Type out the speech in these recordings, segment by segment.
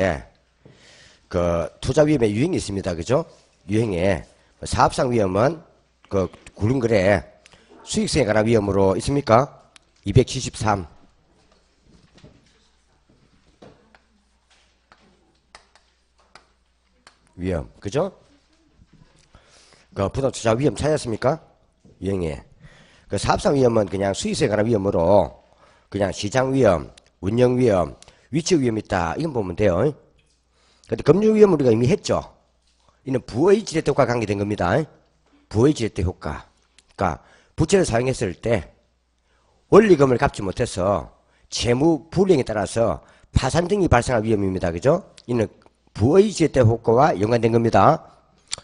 예, 그 투자 위험에 유형이 있습니다. 그죠? 유형에 사업상 위험은 그 구름거래 수익성에 관한 위험으로 있습니까? 273 위험. 그죠? 그 부동 투자 위험 찾았습니까? 유형에. 그 사업상 위험은 그냥 수익성에 관한 위험으로 그냥 시장 위험, 운영 위험, 위치 위험이 있다. 이건 보면 돼요. 근데 금융 위험 우리가 이미 했죠. 이는 부의 지렛대 효과가 관계된 겁니다. 부의 지렛대 효과. 그러니까 부채를 사용했을 때 원리금을 갚지 못해서 채무 불이행에 따라서 파산 등이 발생할 위험입니다. 그죠? 이는 부의 지렛대 효과와 연관된 겁니다.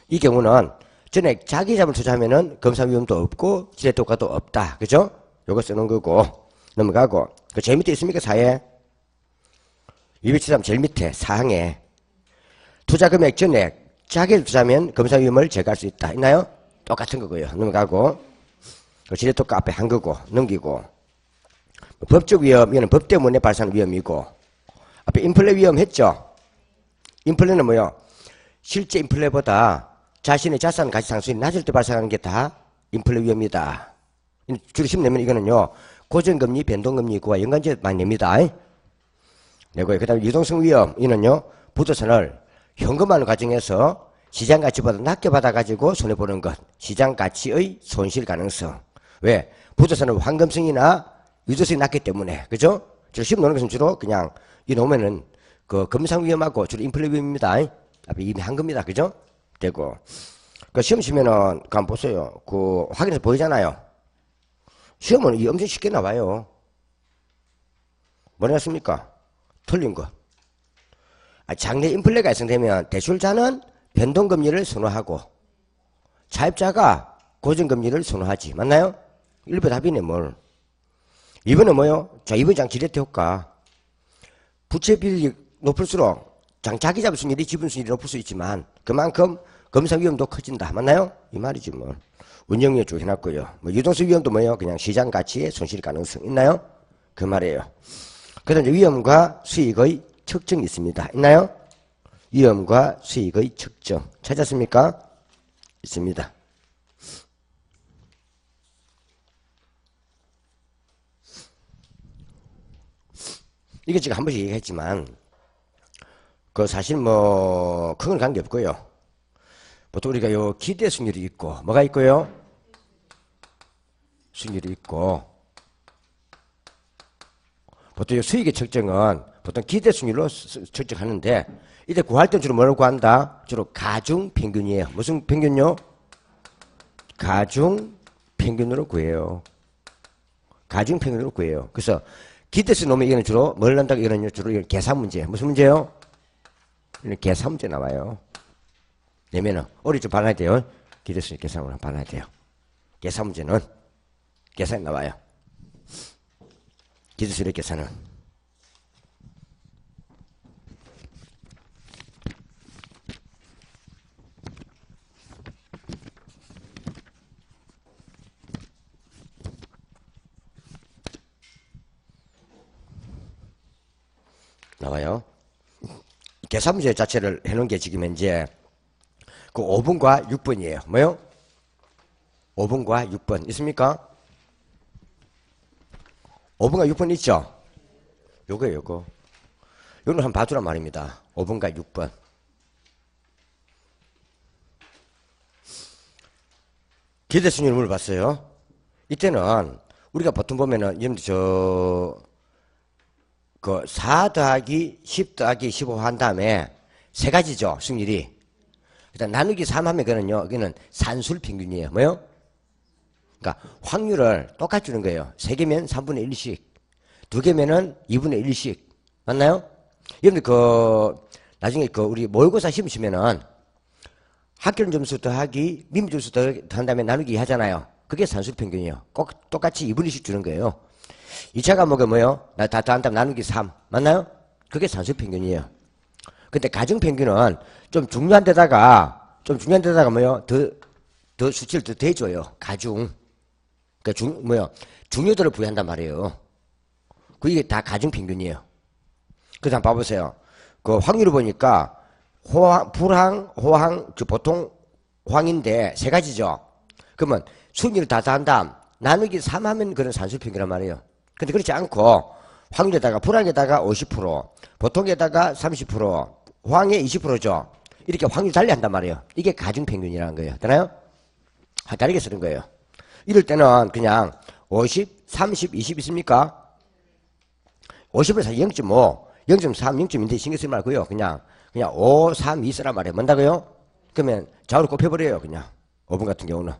이 경우는 전액 자기 자본을 투자하면은 검사 위험도 없고 지렛대 효과도 없다. 그죠? 요거 써놓은 거고 넘어가고 그 제일 밑에 있습니까? 사에 273 제일 밑에 사항에 투자금액 전액 자기를 투자하면 검사 위험을 제거할 수 있다. 있나요? 똑같은 거고요. 넘어가고 지렛대 효과 앞에 한 거고 넘기고 법적 위험 이거는 법 때문에 발생하는 위험이고 앞에 인플레 위험 했죠. 인플레는 뭐요? 실제 인플레보다 자신의 자산 가치 상승이 낮을 때 발생하는 게 다 인플레 위험이다. 주로 심내면 이거는요. 고정금리, 변동금리와 연관지어 많이 냅니다. 내고요. 그 다음에 유동성 위험 이는요. 부동산을 현금화하는 과정에서 시장 가치보다 낮게 받아가지고 손해보는 것. 시장 가치의 손실 가능성. 왜? 부동산은 황금성이나 유도성이 낮기 때문에. 그죠? 주로 시험 노는 것은 주로 그냥 이 놓으면은 그 금상 위험하고 주로 인플레 위험입니다. 앞에 이미 한 겁니다. 그죠? 되고. 그 시험 치면은, 한번 보세요. 그 확인해서 보이잖아요. 시험은 이 엄청 쉽게 나와요. 뭐랬습니까? 틀린 거. 장래 인플레가 발생되면 대출자는 변동금리를 선호하고 차입자가 고정금리를 선호하지. 맞나요? 1번 답이네 뭘. 2번은 뭐요? 자, 2번 장 지렛대 효과. 부채 비율이 높을수록 자기 잡을 수익률이 지분 수익률이 높을 수 있지만 그만큼 검사 위험도 커진다. 맞나요? 이 말이지 뭐. 운영 위험 쭉 해놨고요. 뭐 유동성 위험도 뭐요? 그냥 시장 가치의 손실 가능성 있나요? 그 말이에요. 그래서 이제 위험과 수익의 측정이 있습니다. 있나요? 위험과 수익의 측정. 찾았습니까? 있습니다. 이게 지금 한 번씩 얘기했지만, 그 사실 뭐, 큰 건 관계없고요. 보통 우리가 요 기대 수익률이 있고, 뭐가 있고요? 수익률이 있고, 보통 요 수익의 측정은 보통 기대 수익률로 측정하는데, 이때 구할 때 주로 뭐를 구한다? 주로 가중 평균이에요. 무슨 평균요? 가중 평균으로 구해요. 가중 평균으로 구해요. 그래서 기대수 놓으면 이거는 주로 뭘 한다고 이거는 주로 이건 계산 문제. 무슨 문제요? 이런 계산 문제 나와요. 내면은 어리 좀 봐놔야 돼요. 기대수 계산을 봐놔야 돼요. 계산 문제는 계산이 나와요. 기대수의 계산은. 나와요. 계산 문제 자체를 해놓은 게 지금 현재 그 5번과 6번이에요. 뭐요? 5번과 6번 있습니까? 5번과 6번 있죠? 요거예요, 요거. 요걸 한번 봐주란 말입니다. 5번과 6번. 기대수익률을 물어봤어요. 이때는 우리가 보통 보면은 그 4 더하기 10 더하기 15 한 다음에 세 가지죠, 수익률이. 일단 나누기 3 하면 이거는 산술 평균이에요. 뭐요? 그러니까 확률을 똑같이 주는 거예요. 3개면 3분의 1씩, 2개면은 2분의 1씩. 맞나요? 여러분들 나중에 우리 모의고사 시험 치면은 합격 점수 더하기 미분 점수 더한 다음에 나누기 하잖아요. 그게 산술 평균이에요. 꼭 똑같이 2분의 1씩 주는 거예요. 2차 과목은 뭐요? 다 더한 다음 나누기 3. 맞나요? 그게 산술 평균이에요. 근데 가중 평균은 좀 중요한 데다가 뭐요? 더 수치를 더 대줘요. 가중. 그러니까 중요도를 부여한단 말이에요. 그게 다 가중 평균이에요. 그래서 한번 봐보세요. 그 확률을 보니까 호황, 불황, 호황, 보통 호황인데 세 가지죠. 그러면 순위를 다 더한 다음 나누기 3 하면 그런 산술평균이란 말이에요. 근데 그렇지 않고 확률에다가 불황에다가 50%, 보통에다가 30%, 호황에 20%죠. 이렇게 확률 달리 한단 말이에요. 이게 가중평균이라는 거예요. 되나요? 다르게 쓰는 거예요. 이럴 때는 그냥 50, 30, 20 있습니까? 50을 사실 0.5, 0.3, 0.2인데 신경 쓰지 말고요. 그냥 5, 3, 2 쓰란 말이에요. 뭔다고요? 그러면 좌우로 곱해버려요. 그냥 5번 같은 경우는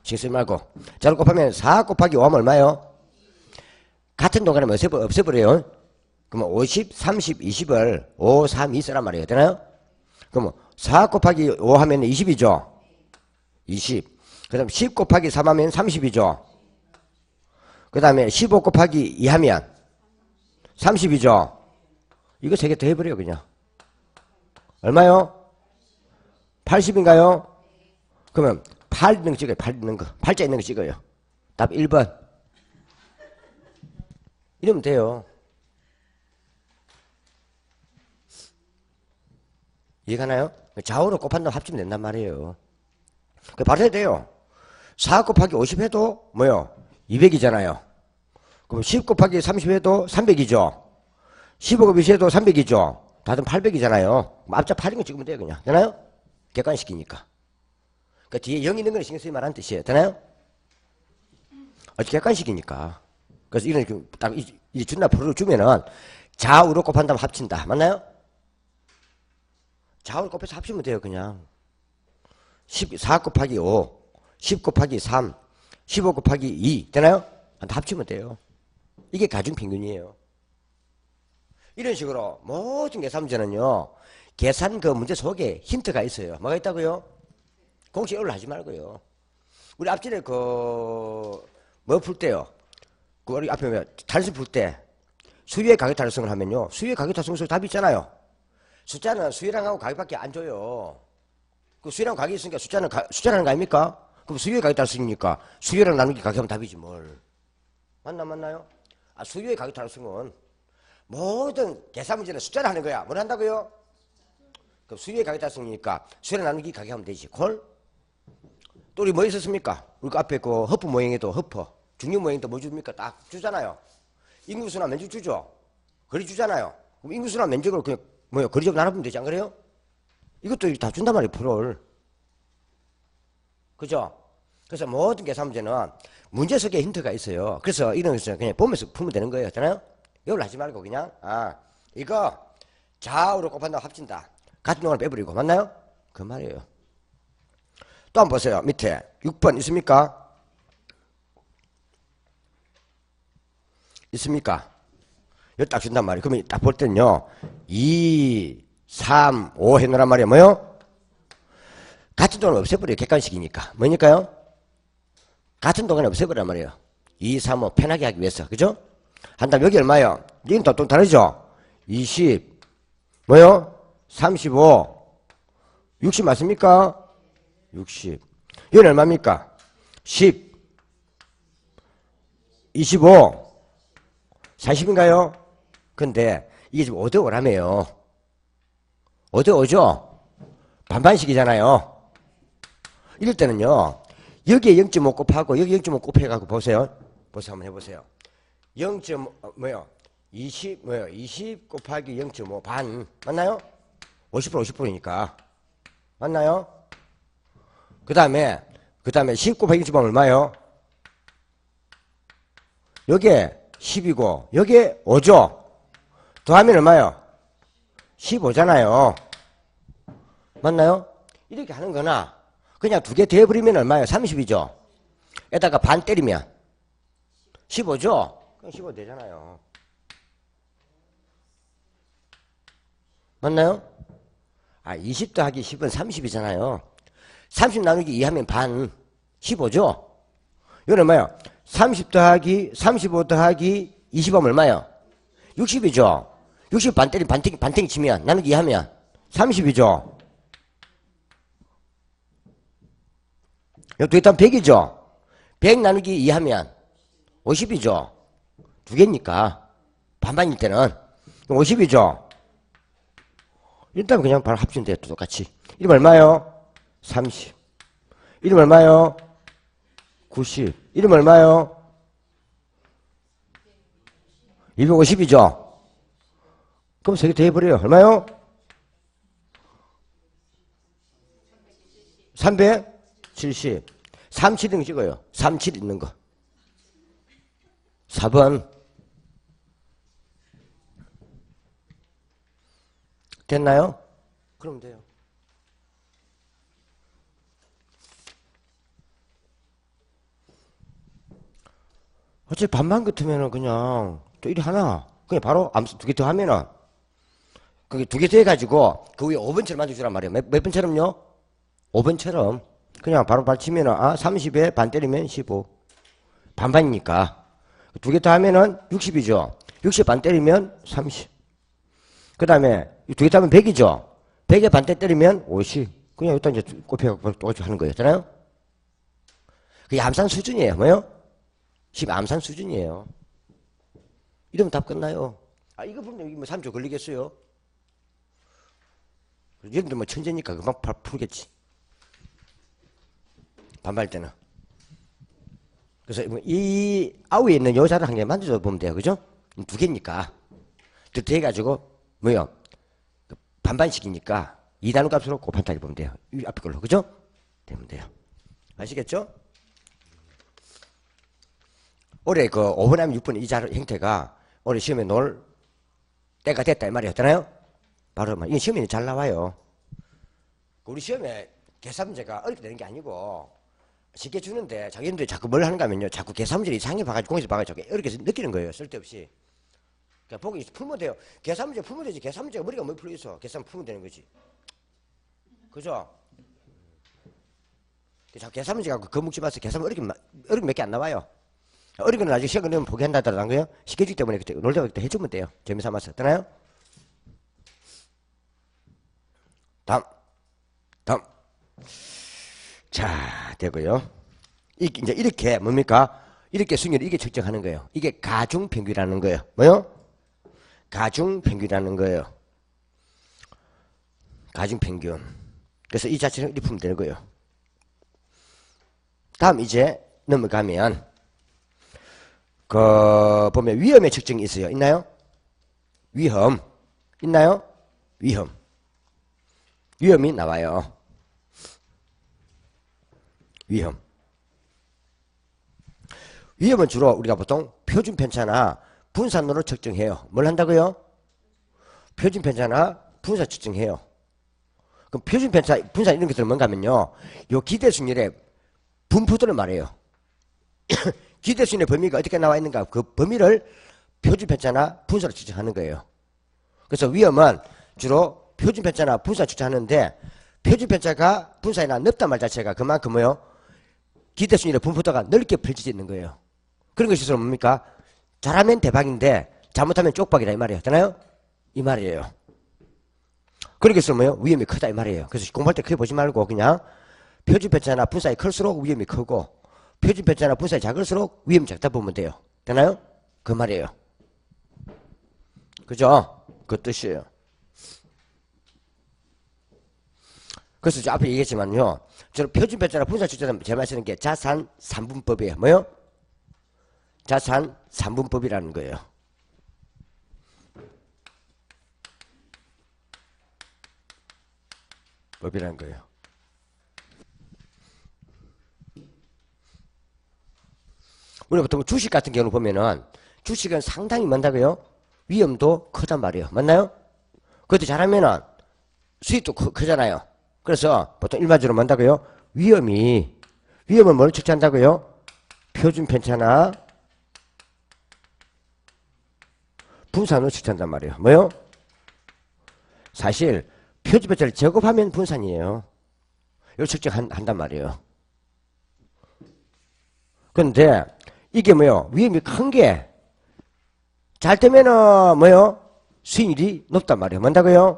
신경 쓰지 말고 좌우로 곱하면 4 곱하기 5 하면 얼마요? 같은 동안에 없애버려요. 그러면 50, 30, 20을 5, 3, 2 쓰란 말이에요. 되나요? 그러면 4 곱하기 5 하면 20이죠. 20. 그 다음 10 곱하기 3 하면 30이죠. 그 다음에 15 곱하기 2 하면 30이죠. 이거 3개 더 해버려요. 그냥. 얼마요? 80인가요? 그러면 8 있는 거 찍어요. 8 있는 거. 8자 있는 거 찍어요. 답 1번. 이러면 돼요. 이해가나요? 좌우로 곱한다고 합치면 된단 말이에요. 바로 해야 돼요. 4 곱하기 50 해도 뭐요? 200이잖아요. 그럼 10 곱하기 30 해도 300이죠. 15 곱하기 20 해도 300이죠. 다들 800이잖아요. 앞자 8인 거 찍으면 돼요. 그냥. 되나요? 객관시키니까. 그 뒤에 0 있는 건 신경 쓰지 말라는 뜻이에요. 되나요? 객관시키니까. 그래서 이런 딱 이 준다 프로를 주면은 좌우로 곱한다면 합친다. 맞나요? 좌우로 곱해서 합치면 돼요. 그냥 4 곱하기 5, 10 곱하기 3, 15 곱하기 2 되나요? 다 합치면 돼요. 이게 가중평균이에요. 이런 식으로 모든 계산 문제는요. 계산 그 문제 속에 힌트가 있어요. 뭐가 있다고요? 공식 올라하지 말고요. 우리 앞전에 뭐 풀 때요? 그 우리 앞에 단수 풀 때 수위의 가격 달성을 하면요. 수위의 가격 달성 속 답이 있잖아요. 숫자는 수위량하고 가격밖에 안 줘요. 그 수위랑 가격이 있으니까 숫자라는 거 아닙니까? 그럼 수위의 가격 달성이니까 수위랑 나누기 가격하면 답이지 뭘. 맞나요? 수위의 가격 달성은 모든 계산 문제는 숫자를 하는 거야. 뭘 한다고요? 그럼 수위의 가격 달성이니까 수위랑 나누기 가격하면 되지. 콜? 또 우리 뭐 있었습니까? 우리 그 앞에 그 허프 모형에도 허퍼. 중력 모형도 뭐 줍니까? 딱 주잖아요. 인구수나 면적 주죠. 거리 주잖아요. 그럼 인구수나 면적을 그냥 거리적으로 나눠보면 되지 안 그래요? 이것도 다 준단 말이에요. 프로를. 그죠? 그래서 모든 계산 문제는 문제 속에 힌트가 있어요. 그래서 이런 것은 그냥 보면서 풀면 되는 거예요. 있잖아요? 이걸 하지 말고 그냥 이거 좌우로 곱한다고 합친다. 같은 동안을 빼버리고 맞나요? 그 말이에요. 또 한번 보세요. 밑에 6번 있습니까? 있습니까? 여기 딱 준단 말이에요. 그러면 딱 볼 때는요. 2, 3, 5 해놓으란 말이에요. 뭐요? 같은 동안을 없애버려요. 객관식이니까. 뭐니까요? 같은 동안에 없애버리란 말이에요. 2, 3, 5 편하게 하기 위해서. 그죠? 한 다음 여기 얼마요? 여기는 또 다르죠? 20, 뭐요? 35, 60 맞습니까? 60. 여기는 얼마입니까? 10, 25, 40인가요? 근데 이게 지금 5대 5라며요. 5대 5죠? 반반씩이잖아요. 이럴 때는요. 여기에 0.5 곱하고 여기 0.5 곱해가지고 보세요. 한번 해보세요. 20 곱하기 0.5 반 맞나요? 50% 50%니까 맞나요? 그 다음에 10 곱하기 0.5 얼마요? 여기에 10이고 여기에 5죠? 더하면 얼마요? 15잖아요. 맞나요? 이렇게 하는 거나 그냥 두 개 더해버리면 얼마예요? 30이죠? 에다가 반 때리면 15죠? 그럼 15 되잖아요. 맞나요? 20 더하기 10은 30이잖아요. 30 나누기 2 하면 반 15죠? 이건 얼마예요? 30 더하기 35 더하기 20 하면 얼마예요? 60이죠? 60 반 때리면 반탱이 치면 나누기 2 하면 30이죠? 여기 일단 100이죠? 100 나누기 2 하면 50이죠? 두 개니까 반반일 때는 50이죠? 일단 그냥 바로 합치면 돼요. 똑같이. 이름 얼마요? 30. 이름 얼마요? 90. 이름 얼마요? 250이죠? 그럼 3개 더 해버려요. 얼마요? 370. 37 있는 거 찍어요. 37 있는 거. 4번. 됐나요? 그럼 돼요. 어차피 반만 같으면은 그냥 또 이리 하나. 그냥 바로 암수 2개 더 하면은 그게 2개 더 해가지고 그 위에 5번처럼 만들어주란 말이에요. 몇 번처럼요? 5번처럼. 그냥 바로 발치면은 30에 반 때리면 15. 반반이니까. 2개 더 하면은 60이죠. 60 반 때리면 30. 그 다음에 2개 더 하면 100이죠. 100에 반대 때리면 50. 그냥 일단 이제 곱해갖고 똑같이 하는 거였잖아요. 그게 암산 수준이에요. 뭐요? 10 암산 수준이에요. 이러면 답 끝나요. 이거 보면 여기 뭐 3초 걸리겠어요? 여기도 뭐 천재니까 금방 풀겠지. 반발 때는. 그래서 이 아우에 있는 여자를 한 개 만들어 보면 돼요. 그죠? 2개니까. 더 해가지고, 뭐요? 반반씩이니까 2단원 값으로 곱한다고 보면 돼요. 이 앞에 걸로. 그죠? 되면 돼요. 아시겠죠? 올해 그 5번 하면 6번 이 형태가 올해 시험에 놓을 때가 됐다 이 말이었잖아요. 바로 이 시험에 잘 나와요. 우리 시험에 계산 문제가 어렵게 되는 게 아니고 쉽게 주는데 자기들이 자꾸 뭘 하는가 하면요. 자꾸 계산 문제를 이상하게 봐가지고 공에서 봐가지고 어렵게 느끼는 거예요. 쓸데없이. 그러니까 보기 풀면 돼요. 계산 문제 풀면 되지. 계산 문제가 머리가 뭐 풀려 있어. 계산 풀면 되는 거지. 그죠? 자꾸 계산 문제가 그 묵지 마서 계산 어렵게 몇 개 안 나와요. 어린 거는 나중에 시간 걸리면 포기한다더라는 거예요. 쉽게 주기 때문에 그때 놀다가 그때 해주면 돼요. 재미삼아서. 되나요? 다음. 자, 되고요. 이제 이렇게 뭡니까? 이렇게 승률을 이게 측정하는 거예요. 이게 가중평균이라는 거예요. 뭐요? 가중평균이라는 거예요. 가중평균. 그래서 이 자체는 이렇게 풀면 되는 거예요. 다음 이제 넘어가면 보면 위험의 측정이 있어요. 있나요? 위험. 있나요? 위험이 나와요. 위험은 주로 우리가 보통 표준 편차나 분산으로 측정해요. 뭘 한다고요? 표준 편차나 분산 측정해요. 그럼 표준 편차, 분산 이런 것들은 뭔가 하면요. 요 기대 승률의 분포도를 말해요. 기대 수준의 범위가 어떻게 나와 있는가 그 범위를 표준 편차나 분사로 측정하는 거예요. 그래서 위험은 주로 표준 편차나 분사 측정하는데 표준 편차가 분사나 넓단 말 자체가 그만큼 뭐요? 기대 수준의 분포도가 넓게 펼쳐져 있는 거예요. 그런 것이 있어서 뭡니까? 잘하면 대박인데 잘못하면 쪽박이다 이 말이에요. 되나요? 이 말이에요. 그런 게 있으면 뭐요? 위험이 크다 이 말이에요. 그래서 공부할 때 크게 보지 말고 그냥 표준 편차나 분사가 클수록 위험이 크고 표준 편차나 분사가 작을수록 위험이 작다 보면 돼요. 되나요? 그 말이에요. 그죠? 그 뜻이에요. 그래서 저 앞에 얘기했지만요. 저는 표준 편차나 분사 측정은 제가 말씀하는 게 자산 3분법이에요. 뭐요? 자산 3분법이라는 거예요. 법이라는 거예요. 우리가 보통 주식 같은 경우는 보면은 주식은 상당히 많다고요? 위험도 크단 말이에요. 맞나요? 그것도 잘하면은 수익도 크잖아요. 그래서 보통 일반적으로 뭔다고요? 위험을 뭘 측정한다고요? 표준 편차나 분산으로 측정한단 말이에요. 뭐요? 사실 표준 편차를 제곱하면 분산이에요. 이걸 측정한단 말이에요. 그런데 이게 뭐요? 위험이 큰 게 잘 되면은 뭐요? 수익률이 높단 말이에요. 뭔다고요?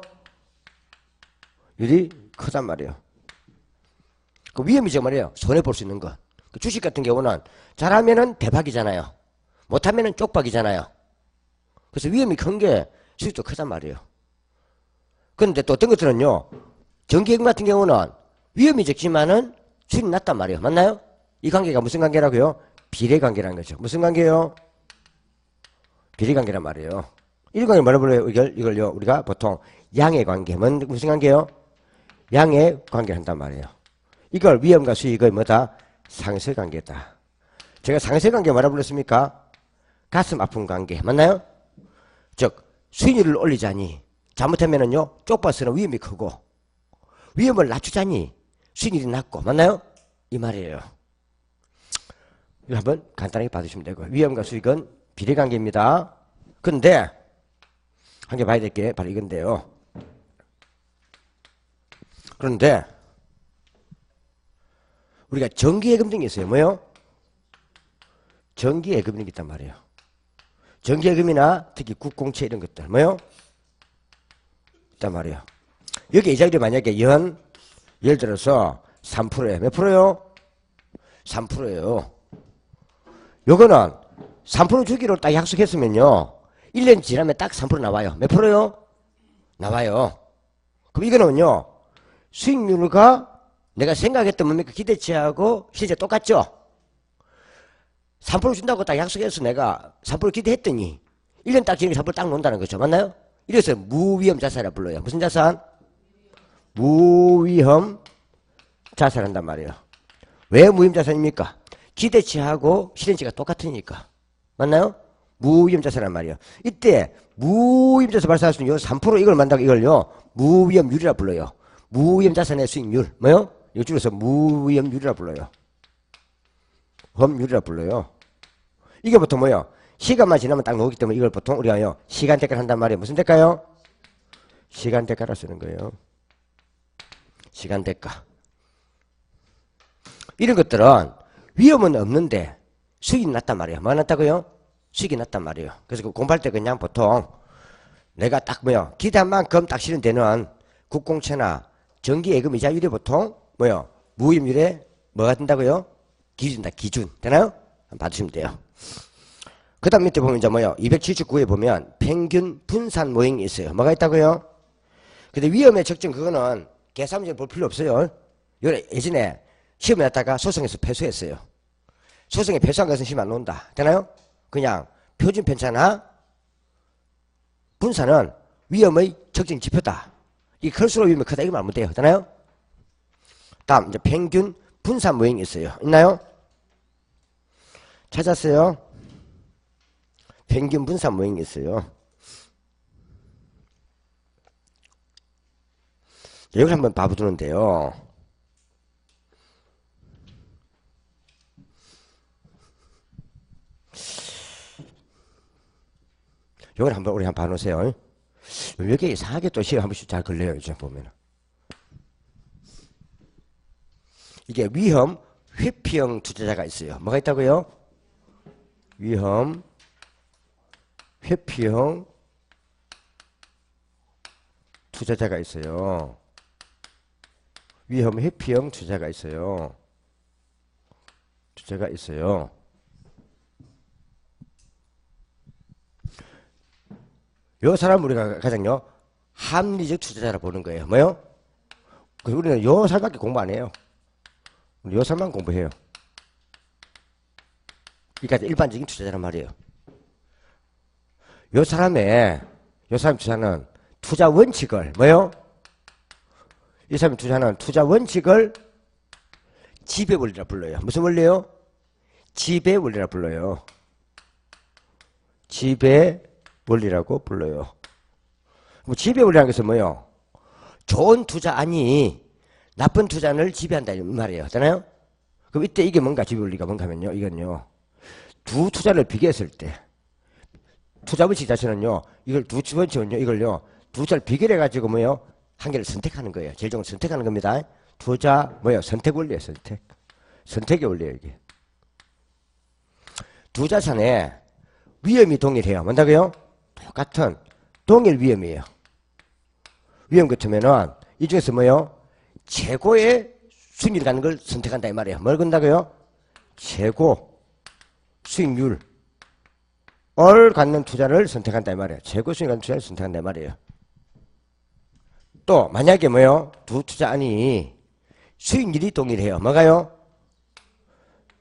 일이 크단 말이에요. 그 위험이죠 말이에요. 손해볼 수 있는 거. 그 주식 같은 경우는 잘하면은 대박이잖아요. 못하면은 쪽박이잖아요. 그래서 위험이 큰 게 수익도 크단 말이에요. 그런데 또 어떤 것들은요, 정기예금 같은 경우는 위험이 적지만은 수익이 낮단 말이에요. 맞나요? 이 관계가 무슨 관계라고요? 비례관계라는 거죠. 무슨 관계요? 비례관계란 말이에요. 이 관계 뭐라 불러요? 이걸요, 우리가 보통 양의 관계. 무슨 관계요? 양의 관계를 한단 말이에요. 이걸 위험과 수익의 뭐다? 상쇄관계다. 제가 상쇄관계 뭐라 불렀습니까? 가슴 아픈 관계. 맞나요? 즉, 수익률을 올리자니 잘못하면은요, 쪽파스는 위험이 크고, 위험을 낮추자니 수익률이 낮고. 맞나요? 이 말이에요. 이거 한번 간단하게 봐주시면 되고요. 위험과 수익은 비례관계입니다. 근데 한 개 봐야 될 게 바로 이건데요. 그런데 우리가 정기예금 등이 있어요. 뭐요? 정기예금 등이 있단 말이에요. 정기예금이나 특히 국공채 이런 것들 뭐요? 있단 말이에요. 여기 이자율이 만약에 예를 들어서 3%에 몇 프로요? 3%예요. 요거는 3% 주기로 딱 약속했으면요, 1년 지나면 딱 3% 나와요. 몇 프로요? 나와요. 그럼 이거는요, 수익률과 내가 생각했던 뭡니까? 기대치하고 실제 똑같죠? 3% 준다고 딱 약속해서 내가 3% 기대했더니 1년 딱 지나면 3% 딱 논다는 거죠. 맞나요? 이래서 무위험 자산이라 불러요. 무슨 자산? 무위험 자산한단 말이에요. 왜 무위험 자산입니까? 기대치하고 실현치가 똑같으니까. 맞나요? 무위험 자산란 말이에요. 이때 무위험 자산 발생할 수 있는 3% 이걸 만든다고 이걸요, 무위험률이라 불러요. 무위험 자산의 수익률. 뭐요? 이거 줄여서 무위험률이라 불러요. 험률이라 불러요. 이게 보통 뭐요? 시간만 지나면 딱 나오기 때문에 이걸 보통 우리가요, 시간 대가를 한단 말이에요. 무슨 대가요? 시간 대가라 쓰는 거예요. 시간 대가. 이런 것들은 위험은 없는데 수익이 낮단 말이에요. 뭐가 낮다고요? 수익이 낮단 말이에요. 그래서 공부할 때 그냥 보통 내가 딱 뭐요? 기대한 만큼 딱 실현되는 국공채나 정기예금 이자율이 보통 뭐요? 무위험률에 뭐가 된다고요? 기준이다. 기준. 되나요? 한번 봐주시면 돼요. 그 다음 밑에 보면 이제 뭐요? 279에 보면 평균 분산 모형이 있어요. 뭐가 있다고요? 근데 위험의 적정 그거는 계산 문제를 볼 필요 없어요. 예전에 시험에 났다가 소송에서 패소했어요. 소송에 패소한 것은 시험 안 나온다. 되나요? 그냥 표준 편차나 분산은 위험의 적정 지표다. 이 클수록 위험이 크다. 이거 말하면 돼요. 되나요? 다음 이제 평균 분산 모형이 있어요. 있나요? 찾았어요? 평균 분산 모형이 있어요. 이걸 한번 봐보는데요. 이걸 한번 우리 한번 봐놓으세요. 여기 이상하게 또 시험 한 번씩 잘 걸려요. 이제 보면 이게 위험 회피형 투자자가 있어요. 뭐가 있다고요? 위험 회피형 투자자가 있어요. 위험 회피형 투자가 있어요. 투자가 있어요. 요 사람 우리가 가장요 합리적 투자자라 보는 거예요. 뭐요? 우리는 요 사람밖에 공부 안 해요. 요 사람만 공부해요. 그러니까 일반적인 투자자란 말이에요. 요 사람 투자는 투자 원칙을 뭐요? 이 사람이 투자는 투자 원칙을 지배 원리라 불러요. 무슨 원리요? 지배 원리라 불러요. 지배 원리라고 불러요. 뭐 지배 원리라는 것은 뭐요? 좋은 투자 아니 나쁜 투자를 지배한다 이 말이에요. 되나요? 그럼 이때 이게 뭔가 지배 원리가 뭔가 하면요. 이건요. 두 투자를 비교했을 때 투자 원칙 자체는요. 이걸 두 원칙은요. 이걸요. 두 투자를 비교해 가지고 뭐요? 한 개를 선택하는 거예요. 제일 좋은 걸 선택하는 겁니다. 투자 뭐요? 선택 원리예요. 선택. 선택의 원리예요. 이게. 두 자산에 위험이 동일해요. 뭔다고요? 똑같은 동일 위험이에요. 위험 같으면은 이 중에서 뭐요? 최고의 수익률 갖는 걸 선택한다 이 말이에요. 뭘 건다고요? 최고 수익률을 갖는 투자를 선택한다 이 말이에요. 최고 수익률 갖는 투자를 선택한다 이 말이에요. 또 만약에 뭐요? 두 투자안이 수익률이 동일해요. 뭐가요?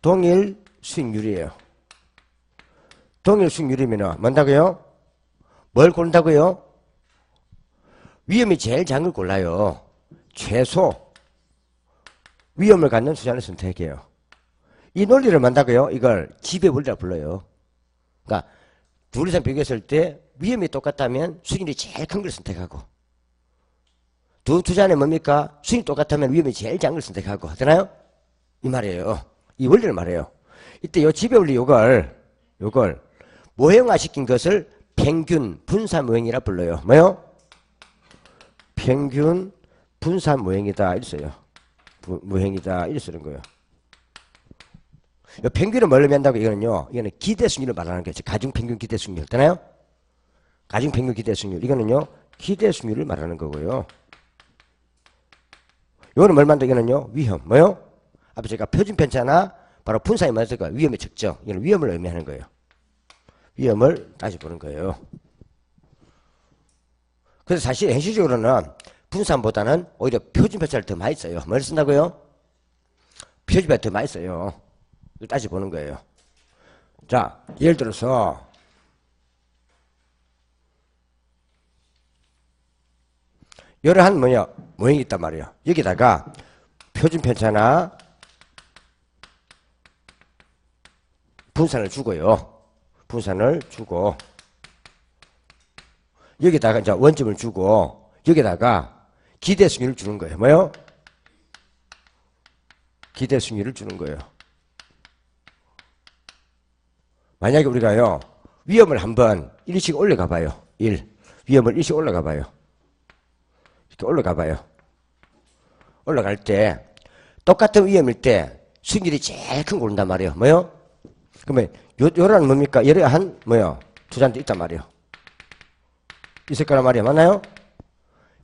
동일 수익률이에요. 동일 수익률이면 뭔다고요? 뭘 고른다고요? 위험이 제일 작은 걸 골라요. 최소 위험을 갖는 투자를 선택해요. 이 논리를 뭔다고요? 이걸 지배 원리라 불러요. 그러니까 둘 이상 비교했을 때 위험이 똑같다면 수익률이 제일 큰 걸 선택하고, 두 투자는 뭡니까? 수익이 똑같으면 위험이 제일 작은 걸 선택하고, 되나요? 이 말이에요. 이 원리를 말해요. 이때 요 지배 원리 요걸 모형화시킨 것을 평균 분사 모형이라 불러요. 뭐요? 평균 분사 모형이다 이랬어요. 모형이다 이래 쓰는 거예요. 요 평균은 뭘 의미한다고? 이거는 기대수익률을 말하는 거예요. 가중평균 기대수익률. 되나요? 가중평균 기대수익률. 이거는요, 기대수익률을 말하는 거고요. 요거는 뭘 말한다? 이거는요, 위험. 뭐요? 앞에 제가 표준 편차나 바로 분사에 맞을 거 위험의 측정. 이건 위험을 의미하는 거예요. 위험을 다시 보는 거예요. 그래서 사실 현실적으로는 분산보다는 오히려 표준 편차를 더 많이 써요. 뭘 쓴다고요? 표준 편차를 더 많이 써요. 이걸 다시 보는 거예요. 자, 예를 들어서 이러한 모형이 있단 말이에요. 여기다가 표준 편차나 분산을 주고요. 분산을 주고 여기다가 이제 원점을 주고 여기다가 기대 수익률을 주는 거예요. 뭐요? 기대 수익률을 주는 거예요. 만약에 우리가요, 위험을 한번 1씩 올라가 봐요. 1. 위험을 1씩 올라가 봐요. 이렇게 올라가 봐요. 올라갈 때 똑같은 위험일 때 수익률이 제일 큰 거 고른단 말이에요. 뭐요? 그러면 요런 뭡니까? 이러한 투자한테 있단 말이에요. 있을 거란 말이에요. 맞나요?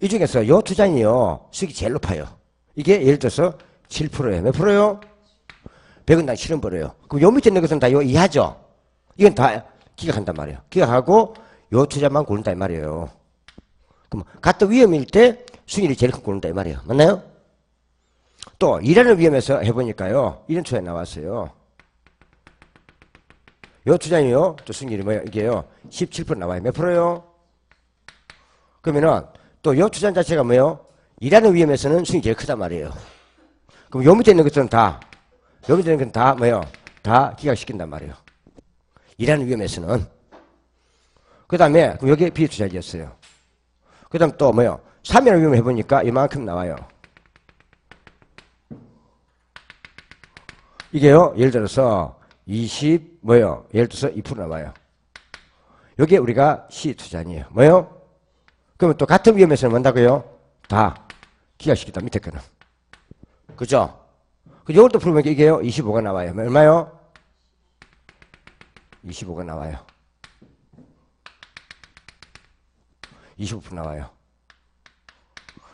이 중에서 요 투자는요, 수익이 제일 높아요. 이게 예를 들어서 7%예요. 몇 프로요? 100원당 7원 벌어요. 그럼 요 밑에 있는 것은 다 요 이하죠? 이건 다 기각한단 말이에요. 기각하고 요 투자만 고른다 이 말이에요. 그럼 같은 위험일 때 수익률이 제일 큰 고른다 이 말이에요. 맞나요? 또 일하는 위험에서 해보니까요, 이런 투자에 나왔어요. 요 투자는요, 또 수익률이 뭐예요? 이게요, 17% 나와요. 몇 프로요? 그러면은 또 요 투자 자체가 뭐예요? 일하는 위험에서는 수익이 제일 크단 말이에요. 그럼 요 밑에 있는 것들은 다, 요 밑에 있는 건 다 뭐예요? 다 기각시킨단 말이에요. 일하는 위험에서는. 그 다음에, 그럼 여기에 비투자지였어요. 그 다음 또 뭐예요? 3일을 위험 해보니까 이만큼 나와요. 이게요, 예를 들어서 예를 들어서 2% 나와요. 여기에 우리가 시투자니에요. 뭐예요? 그러면 또 같은 위험에서는 뭔다고요? 다 기각시키다, 밑에 거는. 그죠? 요것도 풀면 이게요, 25가 나와요. 얼마요? 25가 나와요. 25% 나와요.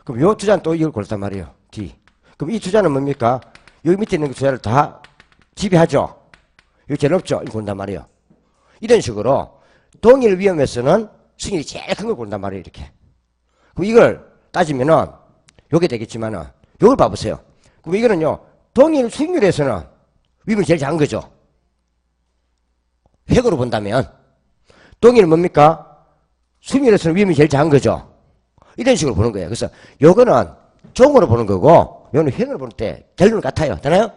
그럼 요 투자는 또 이걸 고르단 말이에요. D. 그럼 이 투자는 뭡니까? 여기 밑에 있는 투자를 다 지배하죠? 이거 제일 높죠? 이거 고른단 말이에요. 이런 식으로 동일 위험에서는 수익률이 제일 큰 걸 고른단 말이에요. 이렇게. 그럼 이걸 따지면은 요게 되겠지만은 요걸 봐보세요. 그럼 이거는요, 동일 수익률에서는 위험이 제일 작은 거죠. 획으로 본다면 동일 뭡니까? 수익률에서는 위험이 제일 작은 거죠. 이런 식으로 보는 거예요. 그래서 요거는 종으로 보는 거고 요거는 획으로 보는 때 결론은 같아요. 되나요?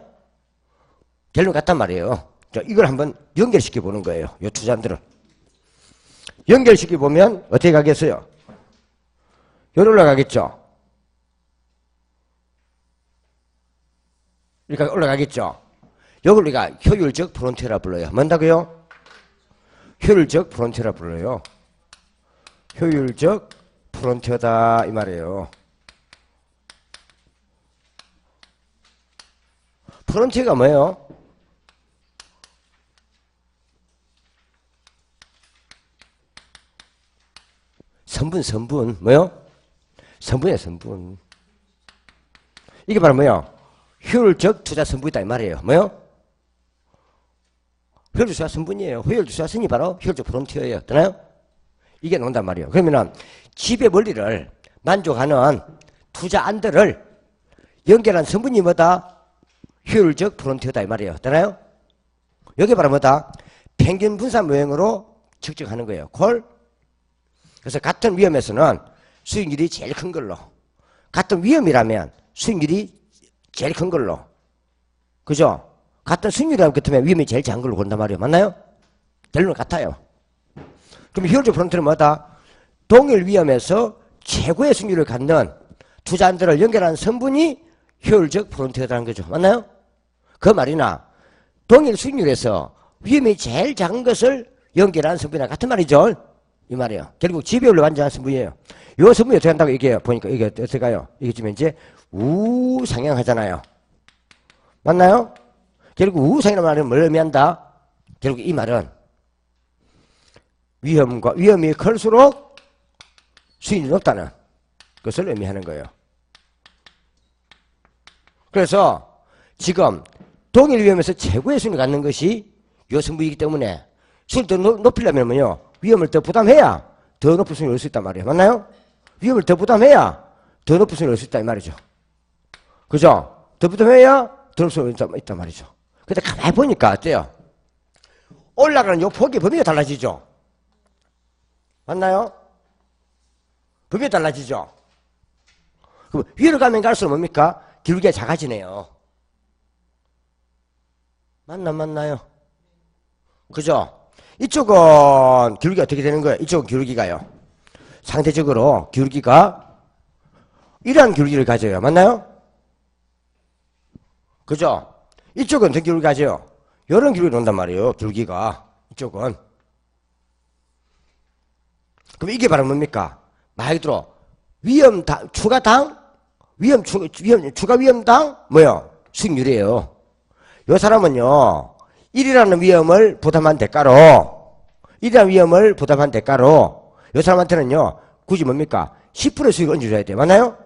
결론 같단 말이에요. 자, 이걸 한번 연결시켜 보는 거예요. 요 투자들을 연결시켜 보면 어떻게 가겠어요? 요로 올라가겠죠. 그러니까 올라가겠죠. 요걸 우리가 효율적 프론티어라 불러요. 뭔다고요? 효율적 프론티어라 불러요. 효율적 프론티어다 이 말이에요. 프론티어가 뭐예요? 선분 뭐요? 선분이에요. 선분. 이게 바로 뭐요? 효율적 투자 선분이다 이 말이에요. 뭐요? 효율적 투자 선분이에요. 효율적 투자 선이 바로 효율적 프론티어예요. 되나요? 이게 나온단 말이에요. 그러면은 지배 원리를 만족하는 투자 안들을 연결한 성분이 뭐다? 효율적 프론티어다 이 말이에요. 되나요? 여기 바로 뭐다? 평균 분산 모형으로 측정하는 거예요. 콜. 그래서 같은 위험에서는 수익률이 제일 큰 걸로, 같은 위험이라면 수익률이 제일 큰 걸로, 그죠? 같은 수익률이라고 그렇다면 위험이 제일 작은 걸로 본단 말이에요. 맞나요? 결론은 같아요. 그럼 효율적 프론트는 뭐다? 동일 위험에서 최고의 수익률을 갖는 투자안들을 연결하는 성분이 효율적 프론트라는 거죠. 맞나요? 그 말이나 동일 수익률에서 위험이 제일 작은 것을 연결하는 성분이랑 같은 말이죠. 이 말이에요. 결국 지배율로 완전한 성분이에요. 이 성분이 어떻게 한다고 이게 보니까 이게 어떻게 가요? 이게 지금 이제 우상향하잖아요. 맞나요? 결국 우상이라는 말은 뭘 의미한다? 결국 이 말은 위험이 클수록 수익률이 높다는 것을 의미하는 거예요. 그래서 지금 동일 위험에서 최고의 수익률을 갖는 것이 이 성분이기 때문에 수익률을 더 높이려면요, 위험을 더 부담해야 더 높은 수익률을 얻을 수 있단 말이에요. 맞나요? 위험을 더 부담해야 더 높은 수익률을 얻을 수 있다 이 말이죠. 그죠? 더 부담해야 더 높은 수익률을 얻을 수 있단 말이죠. 근데 가만히 보니까 어때요? 올라가는 요 폭의 범위가 달라지죠? 맞나요? 범위가 달라지죠? 그럼 위로 가면 갈수록 뭡니까? 기울기가 작아지네요. 맞나요? 그죠? 이쪽은 기울기가 어떻게 되는 거예요? 이쪽은 기울기가요. 상대적으로 기울기가 이러한 기울기를 가져요. 맞나요? 그죠? 이쪽은 어떤 기울기 가져요? 이런 기울기를 논단 말이에요. 기울기가. 이쪽은. 그럼 이게 바로 뭡니까? 말 그대로 추가 위험당 뭐요? 수익률이에요. 이 사람은요, 1이라는 위험을 부담한 대가로 이 사람한테는요, 굳이 뭡니까? 10% 수익을 얹어줘야 돼요. 맞나요?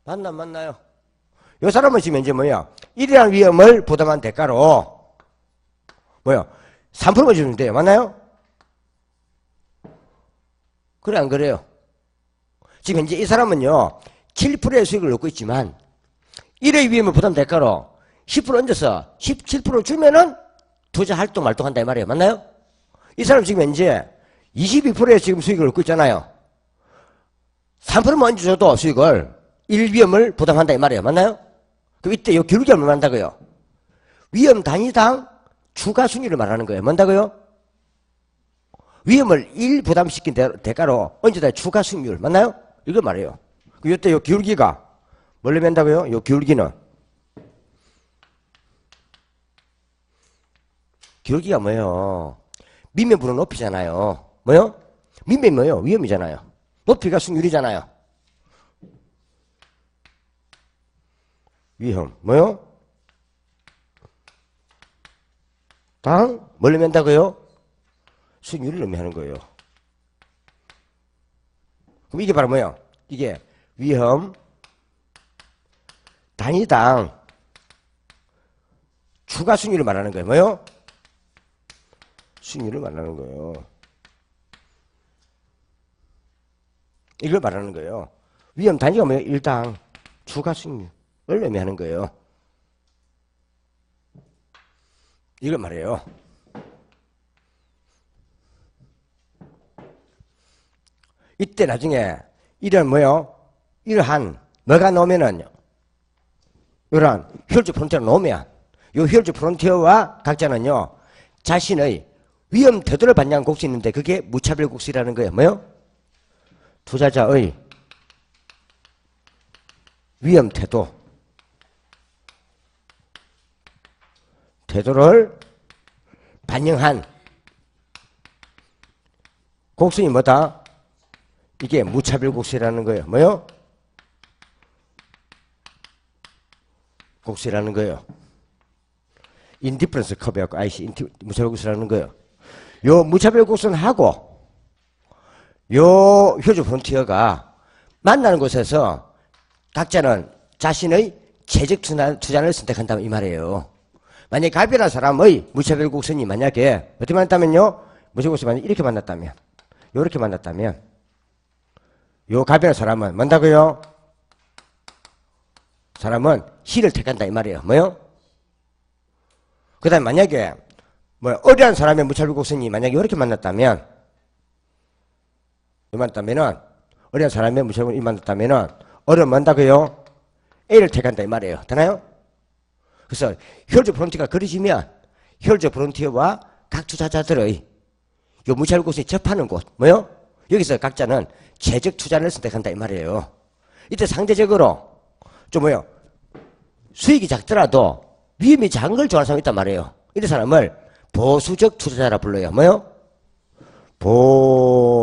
맞나요? 이 사람은 지금 이제 뭐야? 1이라는 위험을 부담한 대가로 뭐야? 3% 얹어주면 돼요. 맞나요? 그래, 안 그래요? 지금 현재 이 사람은요, 7%의 수익을 얻고 있지만 1의 위험을 부담 대가로 10% 얹어서 17% 주면은 투자 활동 말동한다 이 말이에요. 맞나요? 이 사람 지금 현재 22%의 지금 수익을 얻고 있잖아요. 3%만 얹어줘도 수익을 1 위험을 부담한다 이 말이에요. 맞나요? 그럼 이때 이 기울기를 말한다고요? 위험 단위당 추가 순위를 말하는 거예요. 뭔다고요? 위험을 1 부담시킨 대가로 얹어다 추가 수익률. 맞나요? 이걸 말해요. 이때 이 기울기가 뭘 의미한다고요? 이 기울기가 뭐예요? 밑면부는 높이잖아요. 뭐요? 밑면 뭐예요? 위험이잖아요. 높이가 수익률이잖아요. 위험 뭐요? 뭘 의미한다고요? 수익률을 의미하는 거예요. 그럼 이게 바로 뭐예요? 이게 위험 단위당 추가 수익률을 말하는 거예요. 뭐요? 수익률을 말하는 거예요. 이걸 말하는 거예요. 위험 단위가 뭐예요? 일당 추가 수익률을 의미하는 거예요. 이걸 말해요. 이때 나중에 이런 뭐요? 이러한 뭐가 나오면은 이러한 효율적 프론티어가 나오면 이 효율적 프론티어와 각자는요 자신의 위험 태도를 반영한 곡수 있는데 그게 무차별 곡수라는 거예요. 뭐요? 투자자의 위험 태도를 반영한 곡수이 뭐다? 이게 무차별 곡수라는 거예요. 뭐요? 곡수라는 거예요. 인디퍼런스 커브하고 IC 무차별 곡수라는 거예요. 요 무차별 곡수는 하고 요 효율적 프론티어가 만나는 곳에서 각자는 자신의 최적 투자를 선택한다면 이 말이에요. 만약에 갈비라는 사람의 무차별 곡선이 만약에 어떻게 만났다면요? 무차별 곡선이 만약에 이렇게 만났다면 요렇게 만났다면 요 가변의 사람은 뭔다고요? 사람은 C를 택한다 이 말이에요. 뭐요? 그 다음에 만약에 뭐 어려운 사람의 무차별곡선이 만약에 이렇게 만났다면은 어려운 사람의 무차별곡선이 만났다면은 어려운 뭔다고요? A를 택한다 이 말이에요. 되나요? 그래서 효율적 프론티어가 그려지면 효율적 프론티어와 각 투자자들의 요 무차별곡선이 접하는 곳 뭐요? 여기서 각자는 최적 투자를 선택한다 이 말이에요. 이때 상대적으로 좀 뭐요? 수익이 작더라도 위험이 작은 걸 좋아하는 사람이 있단 말이에요. 이런 사람을 보수적 투자자라 불러요. 뭐요?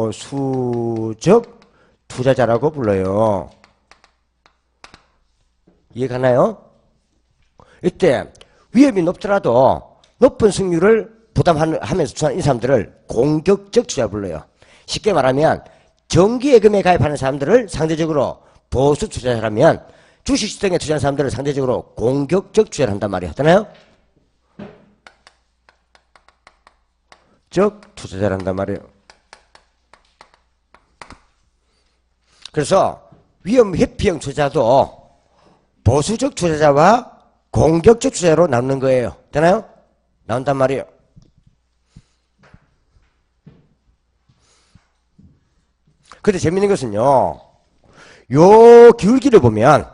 보수적 투자자라고 불러요. 이해가나요? 이때 위험이 높더라도 높은 승률을 부담하면서 투자하는 이 사람들을 공격적 투자라 불러요. 쉽게 말하면 정기예금에 가입하는 사람들을 상대적으로 보수 투자자라면 주식시장에 투자하는 사람들을 상대적으로 공격적 투자를 한단 말이에요. 되나요? 적 투자자를 한단 말이에요. 그래서 위험 회피형 투자도 보수적 투자자와 공격적 투자로 나누는 거예요. 되나요? 나온단 말이에요. 근데 재밌는 것은요. 요 기울기를 보면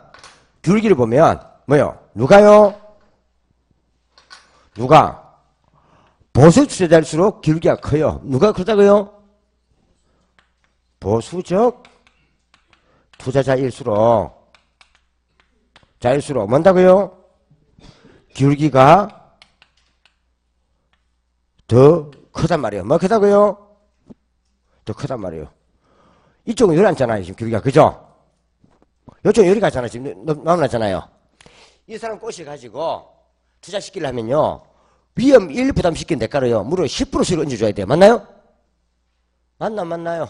뭐요? 누가요? 누가? 보수 투자자일수록 기울기가 커요. 누가 그렇다고요? 보수적 투자자일수록 뭔다고요? 기울기가 더 크단 말이에요. 뭐 크다고요? 더 크단 말이에요. 이쪽은 열이 앉잖아요. 지금 기울기가. 그죠? 이쪽은 열이 가잖아요. 지금 넘어났잖아요. 이 사람 꼬시 가지고 투자시키려면요. 위험 1 부담시킨 대가로요. 무려 10% 수익을 얹어줘야 돼요. 맞나요? 맞나요?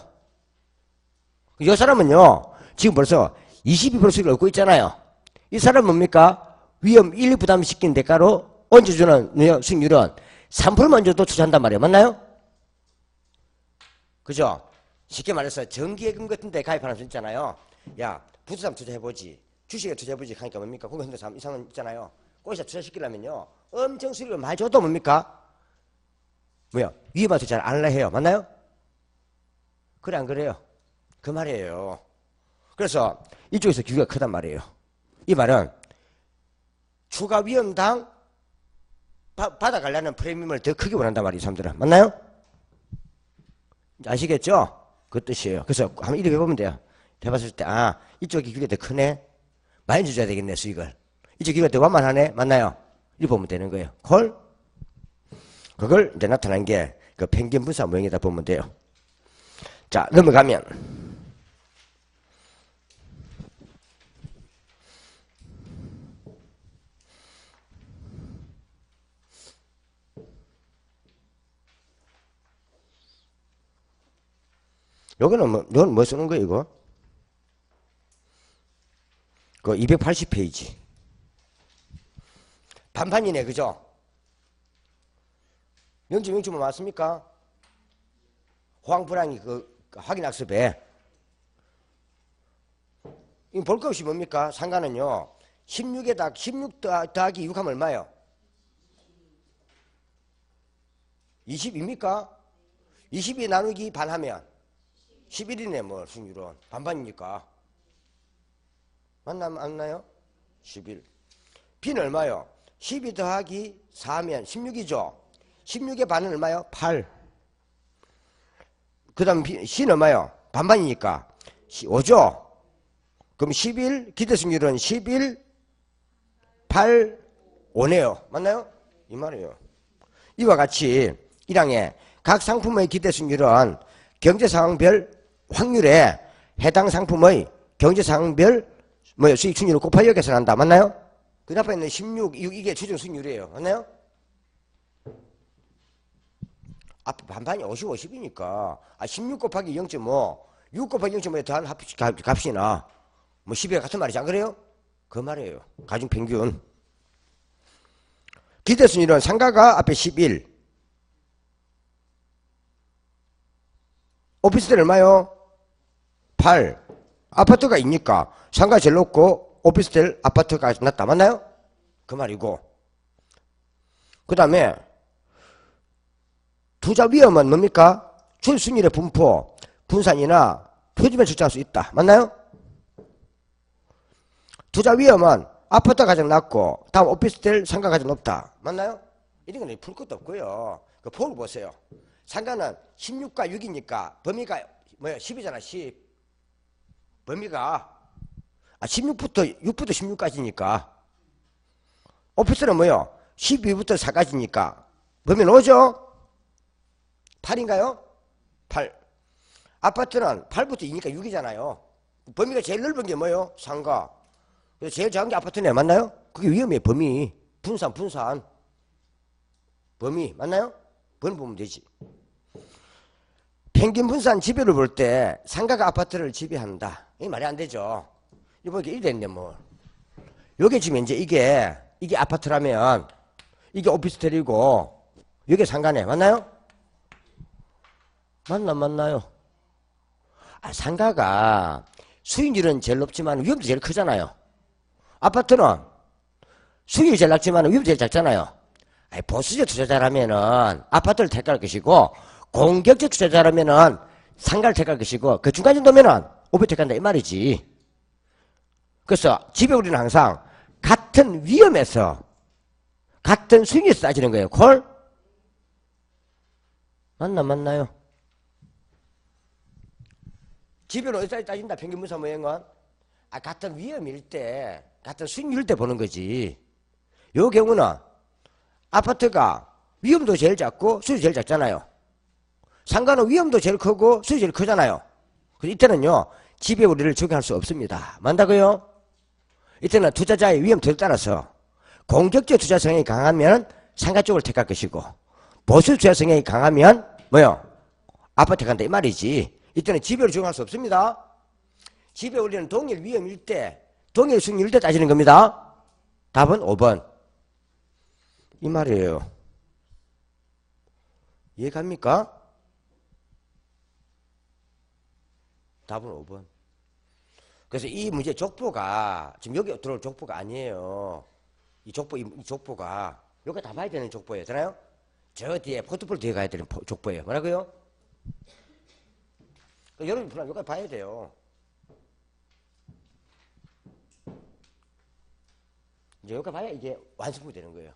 이 사람은요. 지금 벌써 22% 수익을 얻고 있잖아요. 이 사람은 뭡니까? 위험 1 부담시킨 대가로 얹어주는 수익률은 3%만 얹어도 투자한단 말이에요. 맞나요? 그죠? 쉽게 말해서 정기예금 같은 데 가입하는 사람 있잖아요. 야, 부동산 투자해보지. 주식에 투자해보지. 하니까 뭡니까? 그거 근데 사람 이상한 있잖아요. 거기서 투자시키려면요. 엄청 수익을 많이 줘도 뭡니까? 뭐야? 위험한 투자를 안 하려 해요. 맞나요? 그래, 안 그래요? 그 말이에요. 그래서 이쪽에서 기회가 크단 말이에요. 이 말은 추가 위험당 받아가려는 프리미엄을 더 크게 원한단 말이에요. 사람들은. 맞나요? 아시겠죠? 그 뜻이에요. 그래서 한번 이렇게 해보면 돼요. 해봤을 때, 아, 이쪽이 기회가 더 크네? 많이 줘야 되겠네, 수익을. 이쪽 기회가 더 완만하네? 맞나요? 이렇게 보면 되는 거예요. 콜? 그걸 이제 나타난 게 그 평균 분사 모형이다 보면 돼요. 자, 넘어가면. 요거는 뭐 쓰는 거예요, 이거? 그 280페이지. 반판이네, 그죠? 명칭만 맞습니까? 호황불황이 그 확인학습에. 이거 볼 것 없이 뭡니까? 상가는요, 16 더하기 6 하면 얼마예요? 20입니까? 22 나누기 반 하면 11이네, 뭐, 승률은. 반반이니까. 맞나요? 11. B는 얼마요? 12 더하기 4면 16이죠? 16의 반은 얼마요? 8. 그 다음 C는 얼마요? 반반이니까 5죠? 그럼 11, 기대승률은 11, 8, 5네요. 맞나요? 이 말이에요. 이와 같이 1항에 각 상품의 기대승률은 경제상황별 확률에 해당 상품의 경제상황별 수익 충률을 곱하여 계산한다. 맞나요? 그 앞에 있는 16, 6 이게 최종 수익률이에요. 맞나요? 앞에 반반이 50, 50이니까 16 곱하기 0.5, 6 곱하기 0.5에 더한 값이나 뭐 10에 같은 말이지 안 그래요? 그 말이에요. 가중평균. 기대순위는 상가가 앞에 11, 오피스텔 얼마요? 8, 아파트가 있니까 상가 제일 높고 오피스텔 아파트가 낮다. 맞나요? 그 말이고. 그 다음에 투자 위험은 뭡니까? 출순율의 분포, 분산이나 표준에 적정할 수 있다. 맞나요? 투자 위험은 아파트가 가장 낮고 다음 오피스텔 상가가 가장 높다. 맞나요? 이런 건 풀 것도 없고요. 그 폭을 보세요. 상가는 16과 6이니까 범위가 뭐야? 10이잖아. 10. 범위가 16부터 6부터 16까지니까 오피스텔은 뭐요? 12부터 4까지니까 범위는 5죠? 8인가요? 8. 아파트는 8부터 2니까 6이잖아요. 범위가 제일 넓은 게 뭐요? 상가. 그래서 제일 작은 게 아파트네. 맞나요? 그게 위험해. 범위. 분산. 범위. 맞나요? 범위 보면 되지. 평균 분산 지배를 볼 때 상가가 아파트를 지배한다. 이게 말이 안 되죠. 이거 이게 이랬네 뭐. 요게 지금 이제 이게 아파트라면 이게 오피스텔이고 이게 상가네. 맞나요? 맞나요? 상가가 수익률은 제일 높지만 위험도 제일 크잖아요. 아파트는 수익이 제일 낮지만 위험이 제일 작잖아요. 보수적 투자자라면은 아파트를 택할 것이고 공격적 투자자라면은 상가를 택할 것이고 그 중간 정도면은 오피스텔 택한다 이 말이지. 그래서 집에 우리는 항상 같은 위험에서 같은 수익에서 따지는 거예요. 콜? 맞나요? 집에는 어디서 따진다 평균 분산 모형은? 같은 위험일 때 같은 수익률일 때 보는 거지. 요 경우는 아파트가 위험도 제일 작고 수익이 제일 작잖아요. 상가는 위험도 제일 크고 수익이 제일 크잖아요. 그래서 이때는요 집에 우리를 적용할 수 없습니다. 맞다고요? 이때는 투자자의 위험도에 따라서 공격적 투자 성향이 강하면 상가 쪽을 택할 것이고 보수 투자 성향이 강하면 뭐요? 아파트 간다 이 말이지. 이때는 지배를 적용할 수 없습니다. 지배 우리는 동일 위험일 때 동일 수익률일 때 따지는 겁니다. 답은 5번 이 말이에요. 이해갑니까? 답은 5번. 그래서 이 문제 족보가 지금 여기 들어올 족보가 아니에요. 이 족보가 여기 다 봐야 되는 족보예요. 되나요? 저 뒤에 포트폴리오 뒤에 가야 되는 족보예요. 뭐라고요? 여러분이 불안 여기까지 봐야 돼요. 이제 여기까지 봐야 이게 완성이 되는 거예요.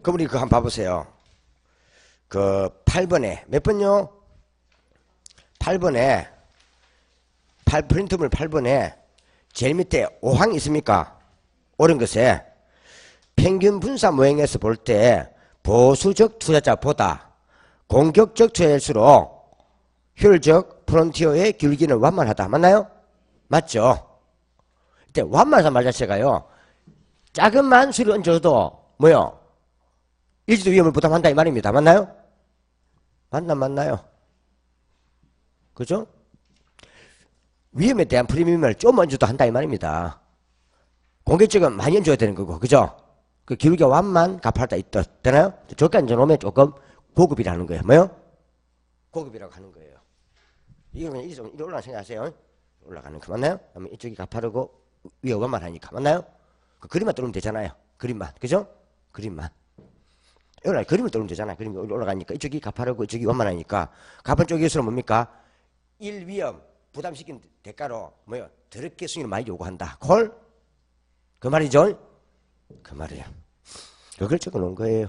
그럼 우리 그거 한번 봐보세요. 그 8번에 몇 번요? 8번에 프린트물 8번에 제일 밑에 5항 있습니까? 옳은 것에 평균 분산 모형에서 볼 때 보수적 투자자보다 공격적 투자일수록 효율적 프론티어의 기울기는 완만하다. 맞나요? 맞죠? 이때 완만한 말 자체가요. 작은만 수를 얹어도 뭐요? 일지도 위험을 부담한다 이 말입니다. 맞나요? 맞나요? 그죠? 위험에 대한 프리미엄을 좀 얹어도 한다 이 말입니다. 공격적은 많이 얹어야 되는 거고, 그죠? 그 기울기가 완만 갚할 때 있다. 되나요? 저기까지 얹어놓으면 조금 고급이라는 거예요. 뭐요? 고급이라고 하는 거예요. 이거 그냥 이리 올라가는 생각하세요. 올라가는 거 맞나요? 그러면 이쪽이 가파르고 위에 완만하니까 맞나요? 그 그림만 떠오르면 되잖아요. 그림만. 그죠? 그림만. 그림을 떠오르면 되잖아요. 그림이 올라가니까 이쪽이 가파르고 이쪽이 완만하니까 가파른 쪽일수록 뭡니까? 일위험 부담시킨 대가로 뭐요? 더럽게 수익을 많이 요구한다. 콜? 그 말이죠? 그 말이에요. 그걸 적어 놓은 거예요.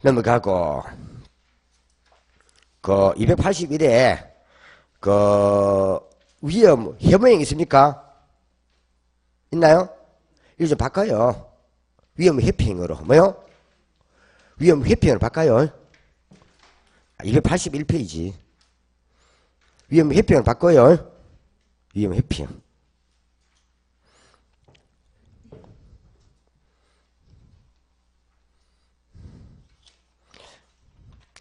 넘어가고 그 281에 그 위험 협모형 있습니까? 있나요? 이거 좀 바꿔요. 위험 회피형으로 뭐요? 위험 회피형으로 바꿔요. 281페이지 위험 회피형으로 바꿔요. 위험 회피형.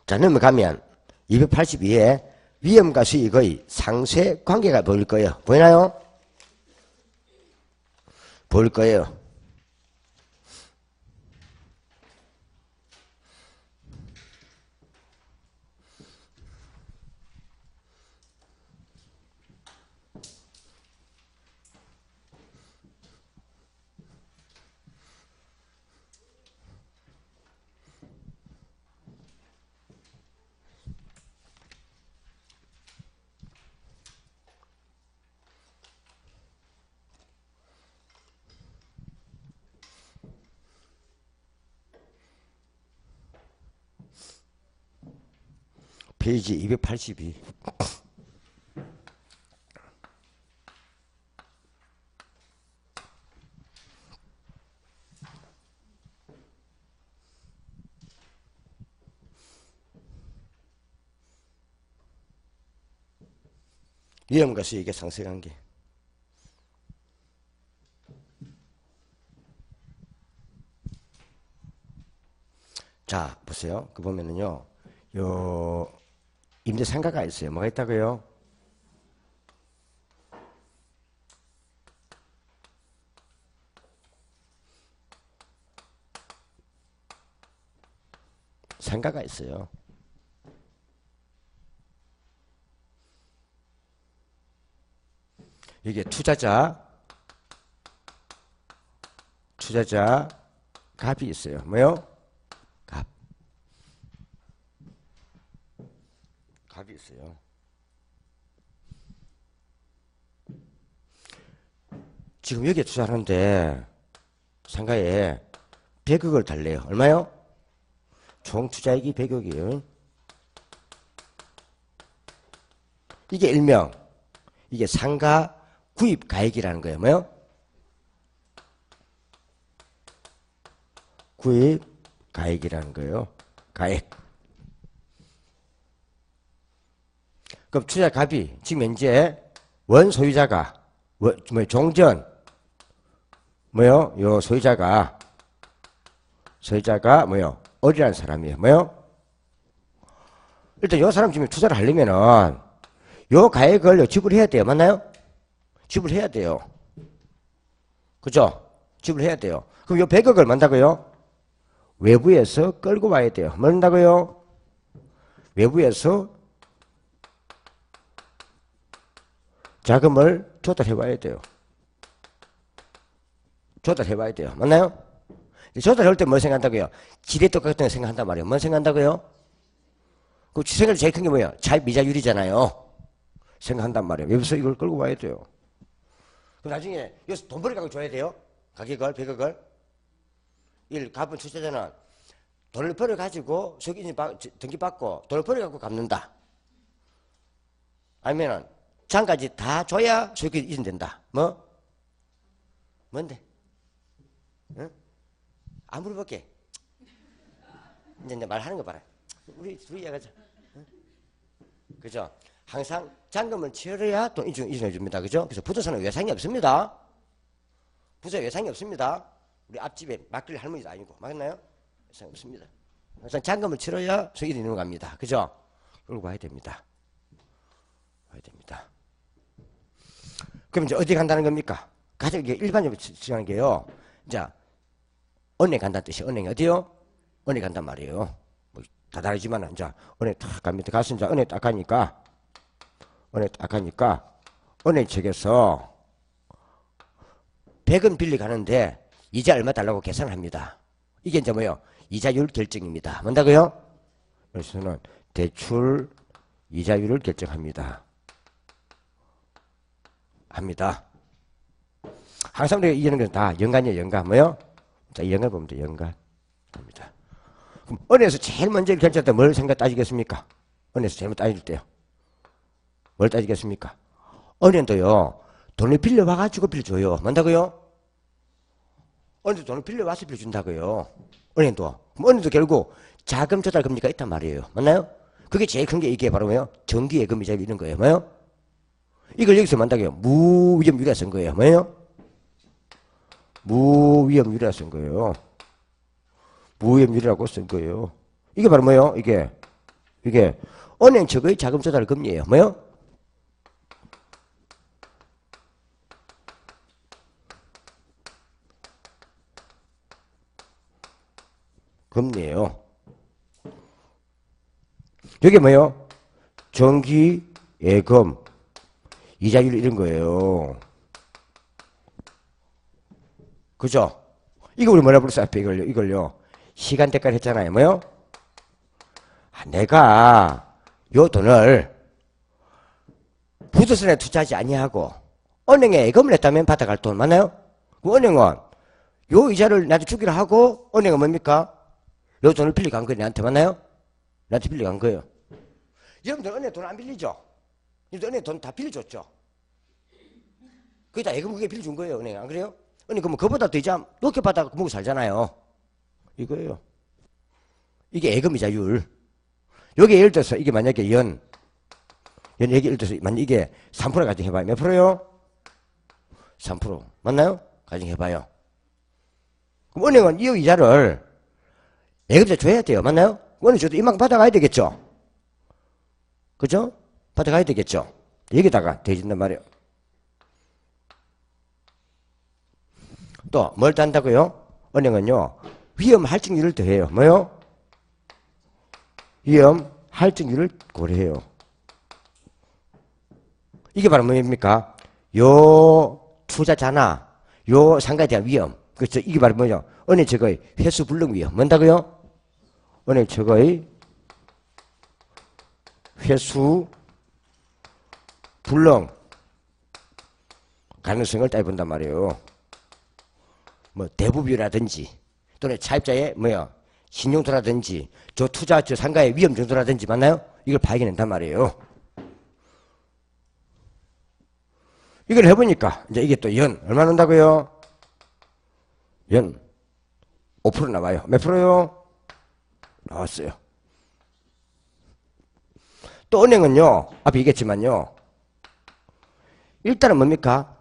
자, 넘어가면 282에 위험과 수익의 상쇄 관계가 보일 거예요. 보이나요? 보일 거예요. 페이지 282. 위험과 수익의 상쇄관계. 자, 보세요. 그 보면은요, 요, 임대상가가 있어요. 뭐가 있다고요? 상가가 있어요. 이게 투자자 갑이 있어요. 뭐요? 갑이 있어요. 지금 여기에 투자하는데 상가에 100억을 달래요. 얼마요? 총 투자액이 100억이에요. 이게 일명 이게 상가 구입 가액이라는 거예요. 뭐요? 구입 가액이라는 거예요. 가액. 그럼 투자갑이 지금 현재 원 소유자가 종전 뭐요? 요 소유자가 뭐요? 어리라는 사람이에요. 뭐요? 일단 요 사람 지금 투자를 하려면은 요 가액을 지불해야 돼요. 맞나요? 지불해야 돼요. 그죠? 지불해야 돼요. 그럼 요 100억을 만다고요? 외부에서 끌고 와야 돼요. 뭐 한다고요? 외부에서 자금을 조달해 와야 돼요. 조달해 와야 돼요. 맞나요? 조달할 때 뭘 생각한다고요? 지렛돈 같은 거 생각한단 말이에요. 뭘 생각한다고요? 그 생각이 제일 큰 게 뭐예요? 차입미자율이잖아요. 생각한단 말이에요. 여기서 이걸 끌고 와야 돼요. 그럼 나중에 여기서 돈벌이 가격 줘야 돼요. 가격을 100억을. 갑은 투자자는 돈을 벌어가지고 등기받고 돈을 벌어가지고 갚는다. 아니면은 장까지 다 줘야 소유권이 이전된다. 뭔데? 응? 안 물어볼게. 이제 내 말하는 거 봐라. 우리 둘이 이야기하자. 응? 그죠? 항상 잔금을 치러야 돈 이전해 줍니다. 그죠? 그래서 부동산은 외상이 없습니다. 부자 외상이 없습니다. 우리 앞집에 막걸리 할머니도 아니고 맞나요? 외상이 없습니다. 항상 잔금을 치러야 소유권이 이전해 갑니다. 그죠? 그러고 와야 됩니다. 와야 됩니다. 그럼 이제 어디 간다는 겁니까? 가장 이게 일반적으로 지정하는 게요. 자, 은행 간다는 뜻이 은행이 어디요? 은행 간단 말이에요. 뭐 다 다르지만, 이제 은행 딱 갑니다. 가서 이제 은행 딱 가니까, 은행 측에서 100원 빌리 가는데 이자 얼마 달라고 계산을 합니다. 이게 이제 뭐예요? 이자율 결정입니다. 뭔다고요? 그래서는 대출 이자율을 결정합니다. 항상 우리가 이기는 건 다 연간이에요. 연간. 뭐요? 자, 연간 보면 돼. 연간. 합니다. 그럼 은행에서 제일 먼저 결정할 때 뭘 생각 따지겠습니까? 은행에서 제일 먼저 따질 때요. 뭘 따지겠습니까? 은행도요. 돈을 빌려와가지고 빌려줘요. 뭔다고요? 은행도 돈을 빌려와서 빌려준다고요. 은행도. 그럼 은행도 결국 자금 조달 금리가 있단 말이에요. 맞나요? 그게 제일 큰 게 이게 바로 뭐예요? 정기예금 이자 이런 거예요. 뭐예요? 이걸 여기서 만다고요. 무위험유리화 쓴 거예요. 뭐예요? 무위험유리화 쓴 거예요. 무위험유리라고 쓴 거예요. 이게 바로 뭐예요? 이게 은행 측의 자금 조달 금리예요. 뭐예요? 금리예요. 이게 뭐예요? 정기 예금 이자율 이런 거예요. 그죠? 이거 우리 뭐라 부르어요? 이걸요. 시간대까지 했잖아요. 뭐요? 내가 요 돈을 부동산에 투자하지 아니하고 은행에 예금을 했다면 받아갈 돈 맞나요? 그 은행은 요 이자를 나한테 주기로 하고 은행은 뭡니까? 요 돈을 빌려간 거예요. 나한테 맞나요? 나한테 빌려간 거예요. 여러분들 은행 돈 안 빌리죠? 여러분들 은행 돈 다 빌려줬죠? 그게 다 예금 그게 빌려준 거예요, 은행. 안 그래요? 은행 그러면 그보다 더 이자 높게 받아 먹고 살잖아요. 이거예요. 이게 예금이자율. 여기 예를 들어서 이게 만약에 여기 예를 들어서 만약 이게 3% 가정해봐요. 몇 프로요? 3%. 맞나요? 가정해봐요. 그럼 은행은 이 이자를 예금자 줘야 돼요. 맞나요? 은행 줘도 이만큼 받아가야 되겠죠? 그죠? 받아가야 되겠죠? 여기다가 대준단 말이에요. 또 뭘 딴다고요? 은행은요 위험 할증률을 더해요. 뭐요? 위험 할증률을 고려해요. 이게 바로 뭡니까? 요 투자자나 요 상가에 대한 위험. 그렇죠? 이게 바로 뭐죠? 은행 측의 회수 불능 위험. 뭔다고요? 은행 측의 회수 불능 가능성을 따져본단 말이에요. 뭐 대부비율이라든지 또는 차입자의 신용도라든지 저 투자 저 상가의 위험 정도라든지 맞나요? 이걸 발견한단 말이에요. 이걸 해보니까 이제 이게 또 얼마 나온다고요? 연 5% 나와요. 몇 프로요? 나왔어요. 또 은행은요 앞에 얘기했지만요 일단은 뭡니까?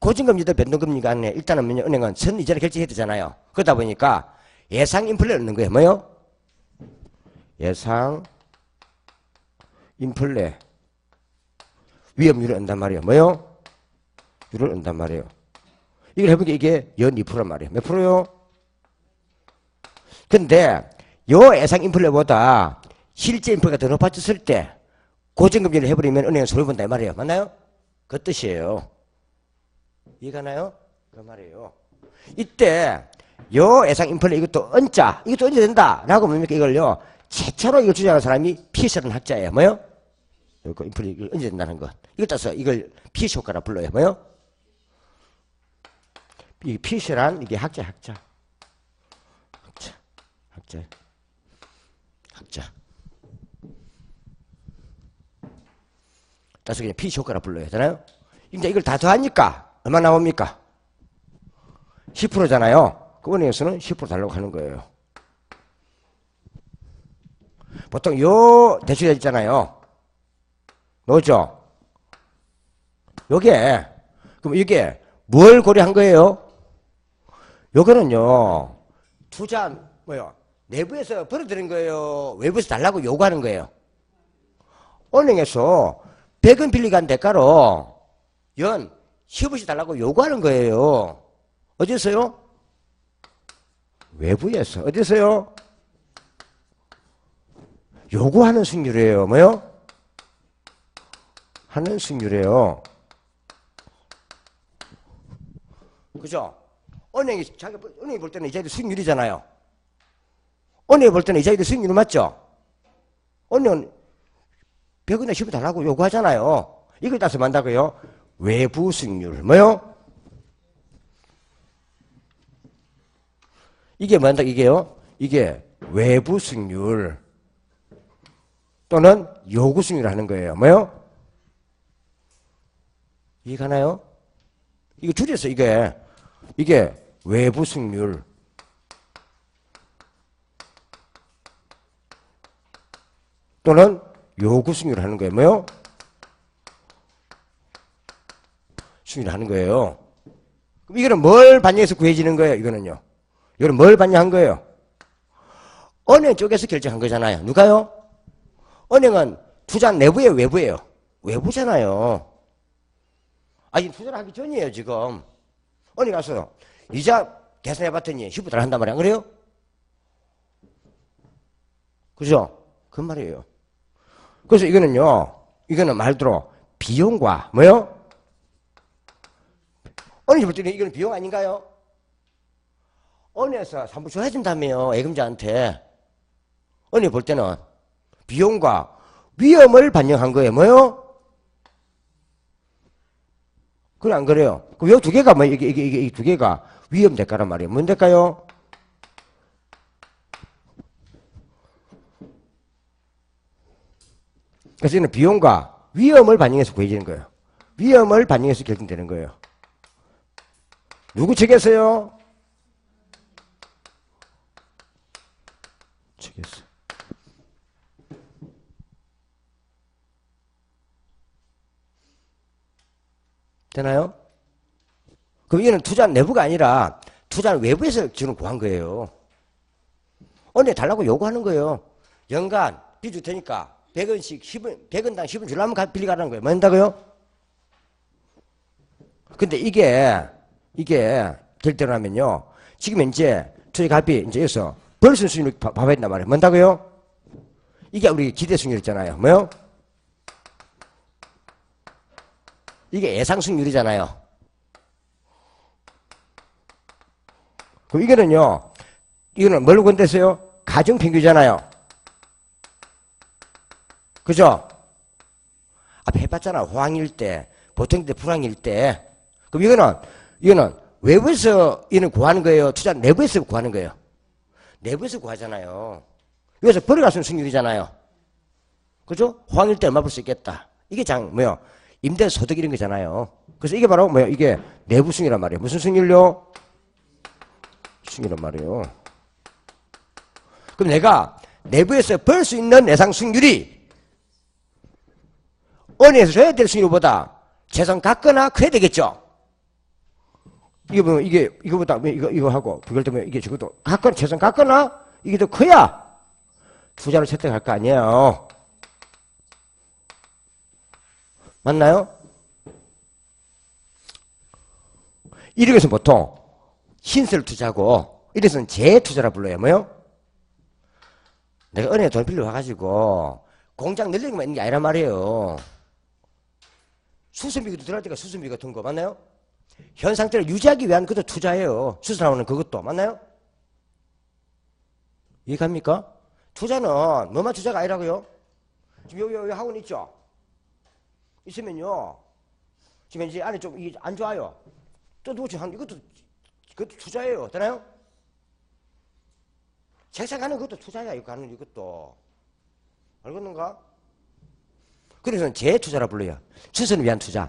고정금리도 변동금리가 아니네. 일단은 은행은 선이자를 결제해야 되잖아요. 그러다 보니까 예상 인플레를 넣는 거예요. 뭐요? 예상 인플레 위험률을 넣는단 말이에요. 뭐요? 율을 넣는단 말이에요. 이걸 해보니까 이게 연 2%란 말이에요. 몇 프로요? 근데 요 예상 인플레보다 실제 인플레가 더 높아졌을 때 고정금리를 해버리면 은행은 손해 본다 이 말이에요. 맞나요? 그 뜻이에요. 이해가나요? 그 말이에요. 이때 요 예상 인플레 이것도 얹자 된다 라고 뭡니까? 이걸요 최초로 이걸 주장하는 사람이 피셔라는 학자예요. 뭐요? 이거 인플레 이걸 얹어야 된다는 것. 이걸 따서 이걸 피셔 효과라 불러요. 뭐요? 이 피셔란 이게 학자. 따서 그냥 피셔 효과라 불러야 되나요? 이제 이걸 다 더하니까 얼마 나옵니까? 10%잖아요. 그 은행에서는 10% 달라고 하는 거예요. 보통 요 대출자 있잖아요. 뭐죠? 요게 그럼 이게 뭘 고려한 거예요? 요거는요 투자 내부에서 벌어들인 거예요. 외부에서 달라고 요구하는 거예요. 은행에서 100원 빌리게 한 대가로 연 10원씩 달라고 요구하는 거예요. 어디서요? 외부에서. 어디서요? 요구하는 수익률이에요. 뭐요? 하는 수익률이에요. 그죠? 은행이 볼 때는 이자율이 수익률이잖아요. 은행이 볼 때는 이자율이 수익률이 맞죠? 은행은 100원에 10원 달라고 요구하잖아요. 이걸 따서 만다고요? 외부 수익률. 뭐요? 이게 뭔다 이게요? 이게 외부 수익률 또는 요구 수익률 하는 거예요. 뭐요? 이해가나요? 이거 줄여서 이게 외부 수익률 또는 요구 수익률 하는 거예요. 뭐요? 수익률 하는 거예요. 그럼 이거는 뭘 반영해서 구해지는 거예요? 이거는 뭘 반영한 거예요? 은행 쪽에서 결정한 거잖아요. 누가요? 은행은 투자 내부예요, 외부예요? 외부잖아요. 아니 투자를 하기 전이에요 지금. 은행 가서 이자 계산해봤더니 10% 한단 말이야. 안 그래요? 그죠? 그 말이에요. 그래서 이거는 말대로 비용과 뭐요? 은행이 볼 때는 이거는 비용 아닌가요? 은행에서 산부 줘야 된다며요. 예금자한테. 은행이 볼 때는 비용과 위험을 반영한 거예요. 뭐요? 그래 안 그래요? 그럼 이 두 개가 이게 두 개가 위험 대가란 말이에요. 뭔 대가요? 그래서 이는 비용과 위험을 반영해서 구해지는 거예요. 위험을 반영해서 결정되는 거예요. 누구 측에서요? 측에서. 되나요? 그럼 이거는 투자 내부가 아니라 투자는 외부에서 주는 구한 거예요. 언제 달라고 요구하는 거예요. 연간 빚줄 테니까 100원씩 10원, 100원당 10원 주려면 빌리 가라는 거예요. 뭐 한다고요? 근데 이게 될 때라면요. 지금 이제 투자값이 이제 여기서 벌써 수익률 봐야 된단 말이에요. 뭐 한다고요? 이게 우리 기대 수익률 있잖아요. 뭐요? 이게 예상 수익률이잖아요. 그럼 이거는 뭘로 건댔어요? 가중평균이잖아요. 그죠? 앞에 해봤잖아. 호황일 때, 보통 때 불황일 때. 그럼 이거는 외부에서 이는 구하는 거예요? 투자 내부에서 구하는 거예요? 내부에서 구하잖아요. 여기서 벌어가는 수익률이잖아요. 그죠? 호황일 때 얼마 벌 수 있겠다. 이게 임대소득 이런 거잖아요. 그래서 이게 바로 이게 내부 수익이란 말이에요. 무슨 수익률요? 수익이란 말이에요. 그럼 내가 내부에서 벌 수 있는 예상 수익률이 은행에서 줘야 될 수익률보다 재산 같거나 커야 되겠죠? 이거보다 이거 하고 비교할 때 이게 적어도 같거나 재산 같거나 이게 더 커야 투자를 선택할 거 아니에요. 맞나요? 이렇게 해서 보통 신설 투자고 이래서는 재투자라 불러요. 뭐요? 내가 은행에 돈 빌려 와가지고 공장 늘리는 것만 있는 게 아니란 말이에요. 수선비도 들어갈 때가 수선비 같은 거 맞나요? 현 상태를 유지하기 위한 그것도 투자예요. 수선하는 그것도 맞나요? 이해갑니까? 투자는 뭐만 투자가 아니라고요? 지금 여기 학원 있죠? 있으면요. 지금 이제 안에 좀 안 좋아요. 또 누구 한 이것도 투자예요. 되나요? 책상 가는 것도 투자야. 이거 가는 이것도 알겠는가? 그래서 재투자라 불러요. 수선을 위한 투자.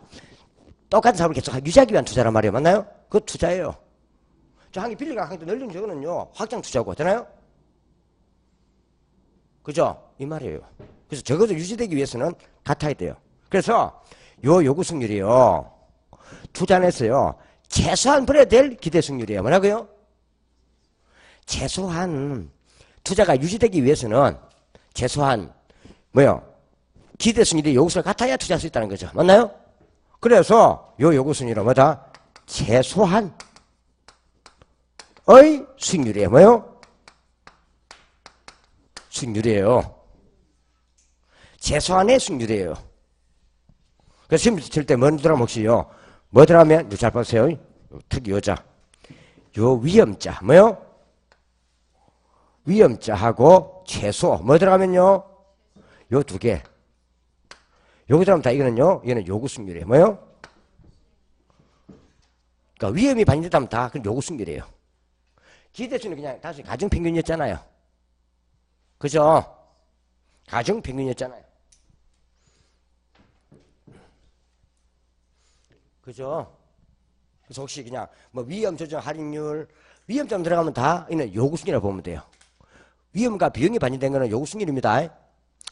똑같은 사업을 계속 유지하기 위한 투자란 말이에요. 맞나요? 그거 투자예요. 저 한 개 빌리가 한 개 늘리는 저거는요. 확장 투자고. 되나요? 그죠? 이 말이에요. 그래서 적어도 유지되기 위해서는 같아야 돼요. 그래서 요 요구 수익률이요. 투자 안에서요. 최소한 벌어야 될 기대 수익률이에요. 뭐라고요? 최소한 투자가 유지되기 위해서는 최소한 기대 수익률이 요구수가 같아야 투자할 수 있다는 거죠. 맞나요? 그래서 요 요구 수익률은 뭐다? 최소한의 수익률이에요. 뭐요? 수익률이에요. 최소한의 수익률이에요. 그래서 시험 칠 때 뭔 들어가면 혹시요. 뭐 들어가면 잘 보세요. 특히 여자. 요 위험자. 뭐요? 위험자하고 최소. 뭐 들어가면요? 요 두 개. 요거 들어가면 다 이거는 요구 수익률이에요. 뭐요? 그러니까 위험이 반영됐다면 다 그건 요구 수익률이에요. 기대수는 그냥 다시 가중평균이었잖아요. 그죠? 가중평균이었잖아요. 그죠? 그래서 혹시 그냥 위험 조정 할인율, 위험점 들어가면 다 이는 요구 수익이라고 보면 돼요. 위험과 비용이 반영된 거는 요구 수익률입니다.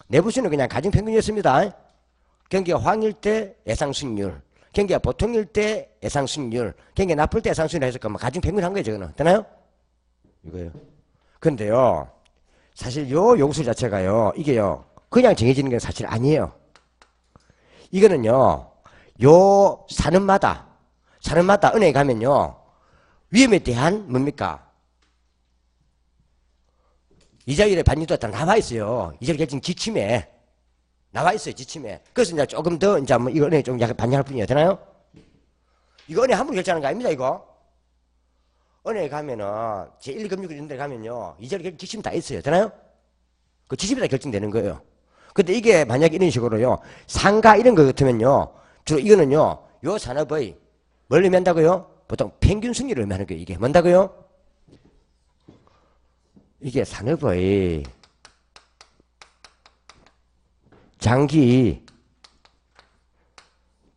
내부 수익률은 그냥 가중평균이었습니다. 경기가 호황일 때 예상 수익률, 경기가 보통일 때 예상 수익률, 경기가 나쁠 때 예상 수익률 해서 가중평균 한 거예요. 저거는. 되나요? 이거예요. 근데요, 사실 요 요구수 자체가요, 이게요, 그냥 정해지는 게 사실 아니에요. 이거는요, 요 산업마다 은행에 가면요, 위험에 대한 뭡니까? 이자율의 반영도 다 나와 있어요. 이자율 결정 지침에 나와 있어요. 지침에. 그래서 이제 조금 더 이제 이거 은행이 좀 약간 반영할 뿐이에요. 되나요? 이거 은행 함부로 결정하는 거 아닙니다. 이거. 은행에 가면은 제1금융 이런 데 가면요, 이자율 결정 지침 다 있어요. 되나요? 그 지침이 다 결정되는 거예요. 근데 이게 만약에 이런 식으로요, 상가 이런 거 같으면요, 주로 이거는요, 요 산업의 뭘 의미한다고요? 보통 평균 수익률을 의미하는 거예요. 이게 뭔다고요? 이게 산업의 장기,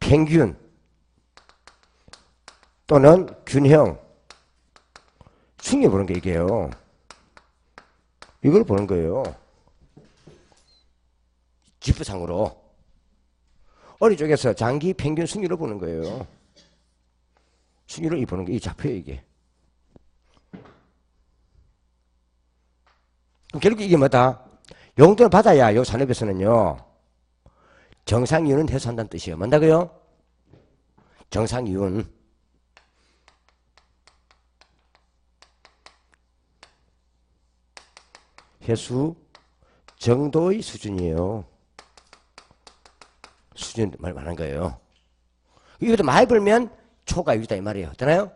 평균 또는 균형 수익률 보는 게 이게요. 이걸 보는 거예요. 지표상으로. 어느 쪽에서 장기 평균 수익률을 보는 거예요. 수익률을 보는 게 이 좌표예요, 이게. 그럼 결국 이게 뭐다? 용돈을 받아야 요 산업에서는요, 정상이윤은 해소한다는 뜻이에요. 뭔다고요? 정상이윤. 해수 정도의 수준이에요. 수준 말하는 거예요. 이것도 많이 벌면 초과이익이다 이 말이에요. 되나요?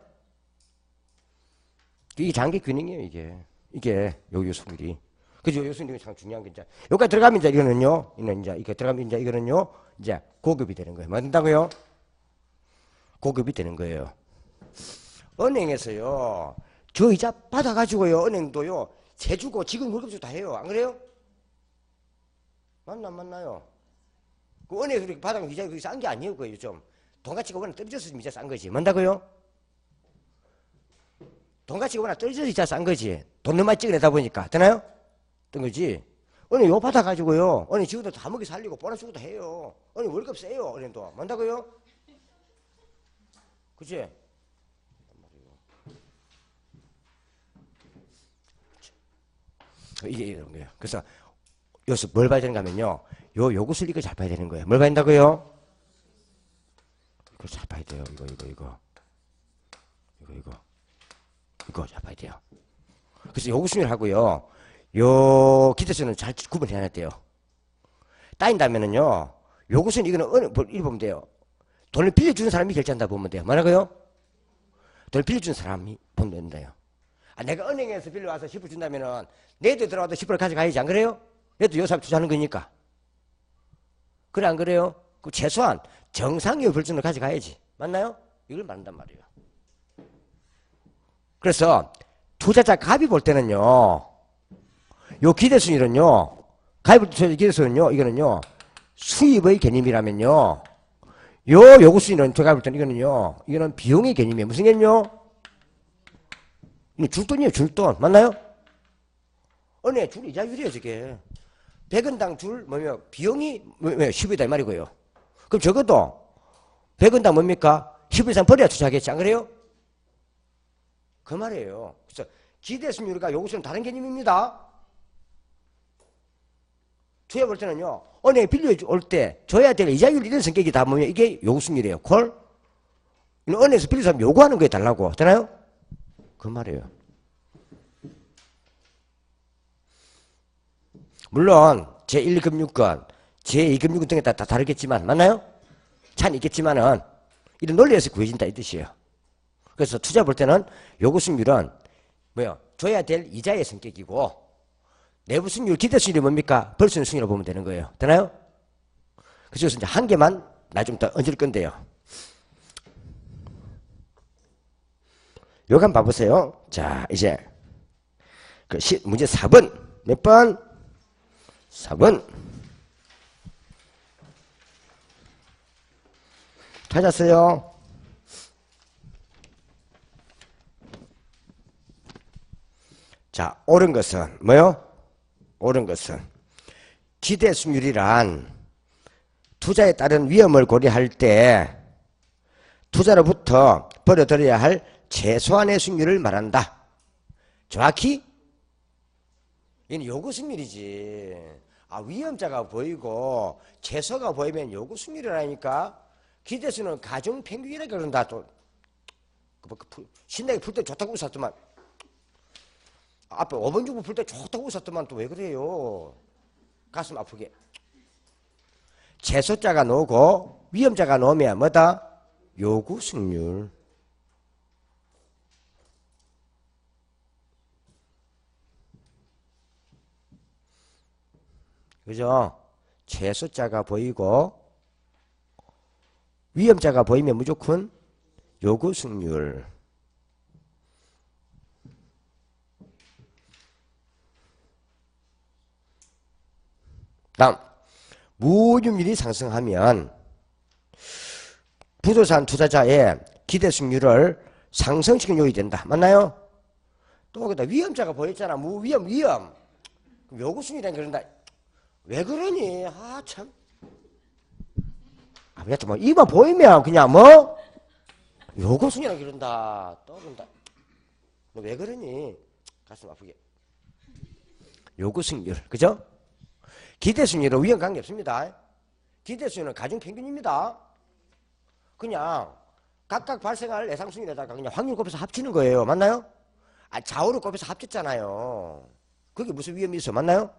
이게 장기 균형이에요. 이게 요요수율이. 그죠? 요요수율이 참 중요한 게 이제 여기까지 들어가면 이제 이거는요. 이게 들어가면 이제 이거는요. 이제 고급이 되는 거예요. 맞는다고요? 고급이 되는 거예요. 은행에서요. 저 이자 받아가지고요. 은행도요. 세주고 지금 월급도 다 해요. 안 그래요? 맞나 안 맞나요? 그 은행에서 그렇게 받아가면 이자 그게 싼 게 아니에요. 그거 요즘. 돈가치가 워낙 떨어져서 이자 싼 거지. 뭔다고요? 돈가치가 워낙 떨어져서 이자 싼 거지. 돈 너무 많이 찍어내다 보니까. 되나요? 뜬 거지. 은행 요 받아가지고요. 은행 지금도 다 먹이 살리고 보너스 주고도 해요. 은행 월급 세요. 은행도. 뭔다고요? 그치? 이게 이런 거예요. 그래서 여기서 뭘 봐야 되는가 하면요. 요 요구수를 이거 잘 봐야 되는 거예요. 뭘 봐야 된다고요? 이거 잘 봐야 돼요. 이거 잘 봐야 돼요. 그래서 요구수를 하고요. 요 기대수는 잘 구분해야 돼요. 따인다면은요. 요구수는 이거는 이렇게 보면 돼요. 돈을 빌려주는 사람이 결제한다 보면 돼요. 뭐라고요? 돈을 빌려주는 사람이 보면 된다요. 아, 내가 은행에서 빌려와서 10% 준다면은 내도 들어와도 10% 가져가야지. 안 그래요? 얘도 요 사람 투자하는 거니까. 그래 안 그래요? 그 최소한 정상의 불준을 가져가야지. 맞나요? 이걸 말한단 말이에요. 그래서 투자자 갑이 볼 때는요. 요 기대수익은요. 가입 기대수는요. 이거는요. 수입의 개념이라면요. 요 요구수익은 제가 볼 때는 이거는 비용의 개념이에요. 무슨 개념이요? 줄 돈이에요. 줄 돈. 맞나요? 은행 줄 이자율이에요. 저게. 100원당 줄 뭐며 비용이 10이다 이 말이고요. 그럼 적어도 100원당 뭡니까? 10원 이상 벌어야 투자하겠지. 안 그래요? 그 말이에요. 그래서 기대수익률과 요구수익은 다른 개념입니다. 투자 볼 때는요. 은행에 빌려올 때 줘야 될 이자율 이런 성격이 다 뭐냐 이게 요구수익률이에요. 콜? 은행에서 빌려서 요구하는 거에 달라고. 되나요? 그 말이에요. 물론 제1금융권, 제2금융권 등에 따라 다 다르겠지만 맞나요? 차는 있겠지만은 이런 논리에서 구해진다 이 뜻이에요. 그래서 투자 볼 때는 요구수익률은 뭐요? 줘야 될 이자의 성격이고 내부 수익률, 기대 수익률이 뭡니까? 벌 수 있는 수익률을 보면 되는 거예요. 되나요? 그래서 이제 한 개만 나 좀 더 얹을 건데요. 요거 한번 봐보세요. 자, 이제 그 문제 4번 몇 번? 4번 찾았어요. 자, 옳은 것은 뭐요? 옳은 것은 기대 수익률이란 투자에 따른 위험을 고려할 때 투자로부터 벌어들여야 할 최소한의 수익률을 말한다. 정확히 이건 요구 수익률이지. 아, 위험자가 보이고 최소가 보이면 요구 수익률이라니까. 기대수는 가중 평균이라고 그런다. 또 신나게 풀 때 좋다고 웃었더만 앞에 5번 주고 풀 때 좋다고 웃었더만 또 왜 그래요? 가슴 아프게. 최소자가 나오고 위험자가 나오면 뭐다? 요구 수익률. 그죠? 최소자가 보이고 위험자가 보이면 무조건 요구 수익률. 다음 무위험률이 상승하면 부동산 투자자의 기대 수익률을 상승시키는 요인이 된다. 맞나요? 또 거기다 위험자가 보였잖아. 무위험, 위험. 요구수익이란 그런다. 왜 그러니? 아, 참. 아, 뭐, 이만 보이면 그냥 뭐? 요구수익이란 그런다. 또 그런다. 너 왜 그러니? 가슴 아프게. 요구수익률. 그죠? 기대수익률은 위험 관계 없습니다. 기대수익률은 가중평균입니다. 그냥 각각 발생할 예상수익에다가 그냥 확률 곱해서 합치는 거예요. 맞나요? 아, 좌우를 곱해서 합쳤잖아요. 그게 무슨 위험이 있어? 맞나요?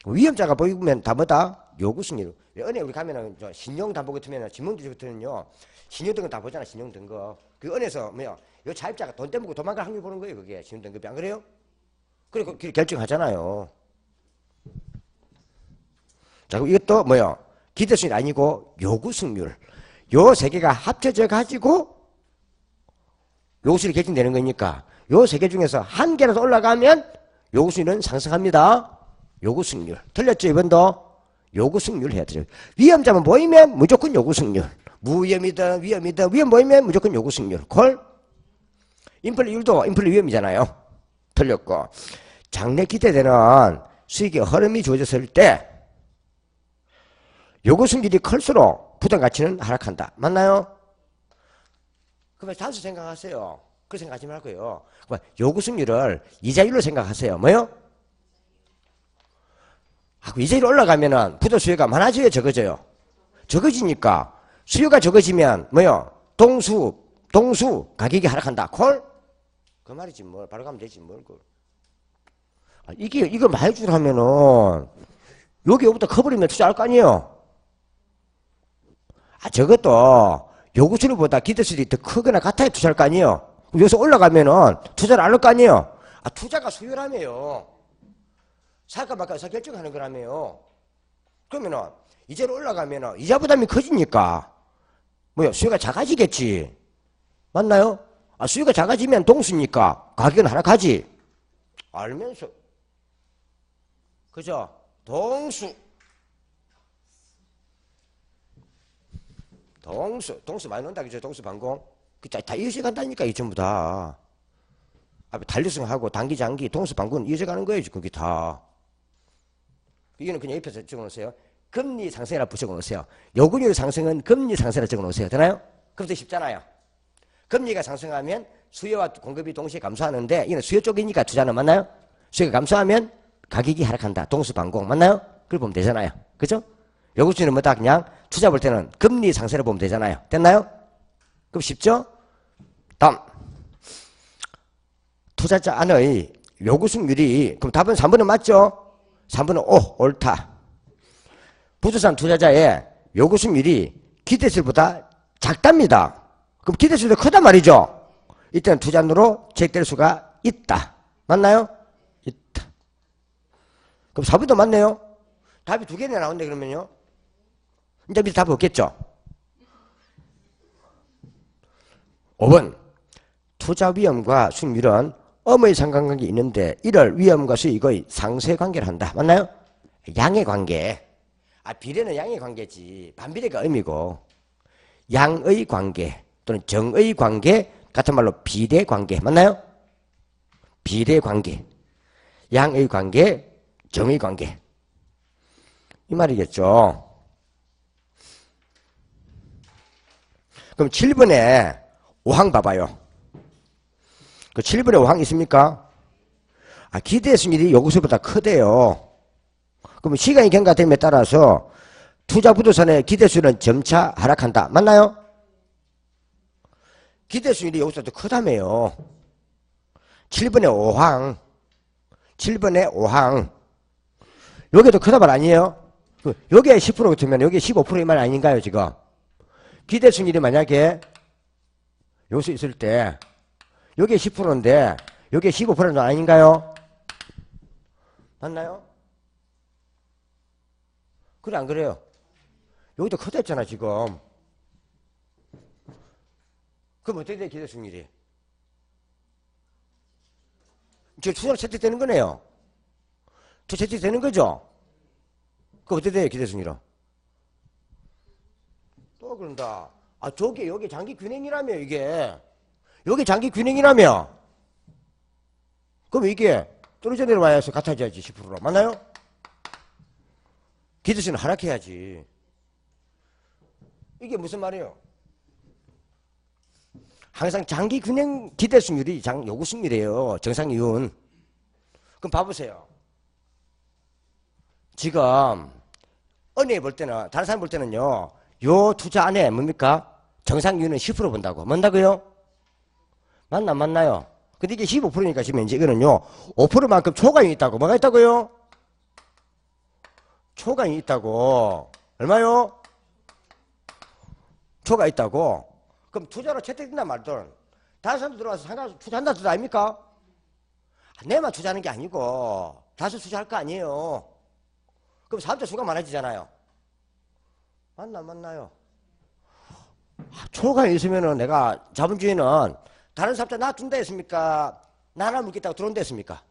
위험자가 보이면 다 뭐다? 요구수익률. 은행 우리 가면은 신용담보 같으면 지문지 같으면요 신용등급 다 보잖아. 신용등급. 그 은행에서 뭐야? 요 차입자가 돈 떼먹고 도망갈 확률 보는 거예요. 그게 신용등급이 안 그래요? 그리고 결정하잖아요. 자, 그럼 이것도 뭐야? 기대수익이 아니고 요구수익률. 요 세 개가 합쳐져 가지고 요구수익이 결정되는 거니까 요 세 개 중에서 한 개라도 올라가면 요구수익은 상승합니다. 요구수익률. 틀렸죠? 이번도 요구수익률 해야 되죠. 위험자만 보이면 무조건 요구수익률. 무위험이든 위험이든 위험 보이면 무조건 요구수익률. 콜? 인플레율도 인플레 위험이잖아요. 틀렸고. 장래 기대되는 수익의 흐름이 주어졌을 때 요구수익률이 클수록 부담 가치는 하락한다. 맞나요? 그러면 단수 생각하세요. 그렇게 생각하지 말고요. 요구수익률을 이자율로 생각하세요. 뭐요? 이자율이 올라가면은 부도 수요가 많아져요? 적어져요? 적어지니까 수요가 적어지면 뭐요? 동수 가격이 하락한다. 콜? 그 말이지 뭘. 바로 가면 되지 뭘. 이걸 많이 주라면은 여기부터 커버리면 투자할 거 아니에요? 적어도 요구수익보다 기대수익이 더 크거나 같아야 투자할 거 아니에요? 여기서 올라가면은 투자를 안 할 거 아니에요? 투자가 수요라며요. 살까 말까 의사 결정하는 거라며요. 그러면은 이자로 올라가면은 이자 부담이 커지니까 뭐야? 수요가 작아지겠지. 맞나요? 수요가 작아지면 동수니까 가격은 하락하지. 알면서 그죠? 동수 많이 논다 그죠? 동수 반공 다 이어져 간다니까. 이 전부 다 앞에 단류성하고 단기 장기 동수 반공은 이어져 가는 거예요. 그게 다. 이거는 그냥 옆에서 적어놓으세요. 금리 상승이라 적어놓으세요. 요구율 상승은 금리 상승이라 적어놓으세요. 되나요? 그럼 더 쉽잖아요. 금리가 상승하면 수요와 공급이 동시에 감소하는데 이건 수요 쪽이니까 투자는 맞나요? 수요가 감소하면 가격이 하락한다. 동수 반공 맞나요? 그걸 보면 되잖아요. 그죠? 요구율은 뭐다? 그냥 투자 볼 때는 금리 상승을 보면 되잖아요. 됐나요? 그럼 쉽죠? 다음 투자자 안의 요구수익률이 그럼 답은 3번은 맞죠? 3번은 오 옳다. 부동산 투자자의 요구수익률이 기대수익보다 작답니다. 그럼 기대수익도 크단 말이죠. 이때는 투자로 채택될 수가 있다. 맞나요? 있다. 그럼 4번도 맞네요. 답이 두 개나 나온대 그러면요. 이제 밑에 답이 없겠죠. 5번 투자 위험과 수익률은 엄의 상관관계 있는데 이를 위험과 수익의 상쇄 관계를 한다. 맞나요? 양의 관계. 비례는 양의 관계지 반비례가 의미고 양의 관계 또는 정의 관계 같은 말로 비례 관계. 맞나요? 비례 관계. 양의 관계, 정의 관계. 이 말이겠죠. 그럼 7번에 5항 봐봐요. 그 7번에 5항 있습니까? 기대 수익률이 요구수익보다 크대요. 그럼 시간이 경과됨에 따라서 투자 부동산의 기대 수익률은 점차 하락한다. 맞나요? 기대 수익률이 요구수익보다 크다며요. 7번에 5항. 7번에 5항. 여기도 크다 말 아니에요? 여기에 10% 같으면 여기에 15%의 말 아닌가요, 지금? 기대 수익률이 만약에 요수 있을 때 여기에 10%인데 여기에 15%는 아닌가요? 맞나요? 그래 안 그래요? 여기도 크다 했잖아 지금. 그럼 어떻게 돼 기대 수익률이? 저 투자로 채택되는 거네요. 투자 채택되는 거죠? 그 어떻게 돼요? 기대승률은? 또 그런다. 아, 저게 여기 장기 균형이라며 이게. 여기 장기 균형이라며. 그럼 이게 떨어져 내려와야서 같아져야지 10%로. 맞나요? 기대수는 하락해야지. 이게 무슨 말이에요? 항상 장기 균형 기대승률이 요구 승률이에요. 정상 이윤. 그럼 봐보세요. 지금 은행에 볼 때는 다른 사람 볼 때는요. 요 투자 안에 뭡니까? 정상 이윤은 10% 본다고. 뭔다고요? 맞나요? 근데 이게 15%니까 지금 현재 이거는요. 5%만큼 초과이 있다고. 뭐가 있다고요? 초과이 있다고. 얼마요? 초과 있다고. 그럼 투자로 채택된단 말든 다른 사람도 들어와서 상관 투자한다는 뜻 아닙니까? 내만 투자하는 게 아니고 다수 투자할 거 아니에요. 그럼 사업자 수가 많아지잖아요. 맞나요? 초과가 있으면은 내가 자본주의는 다른 사업자 놔둔다 했습니까? 나 하나 묻겠다고 들어온다 했습니까?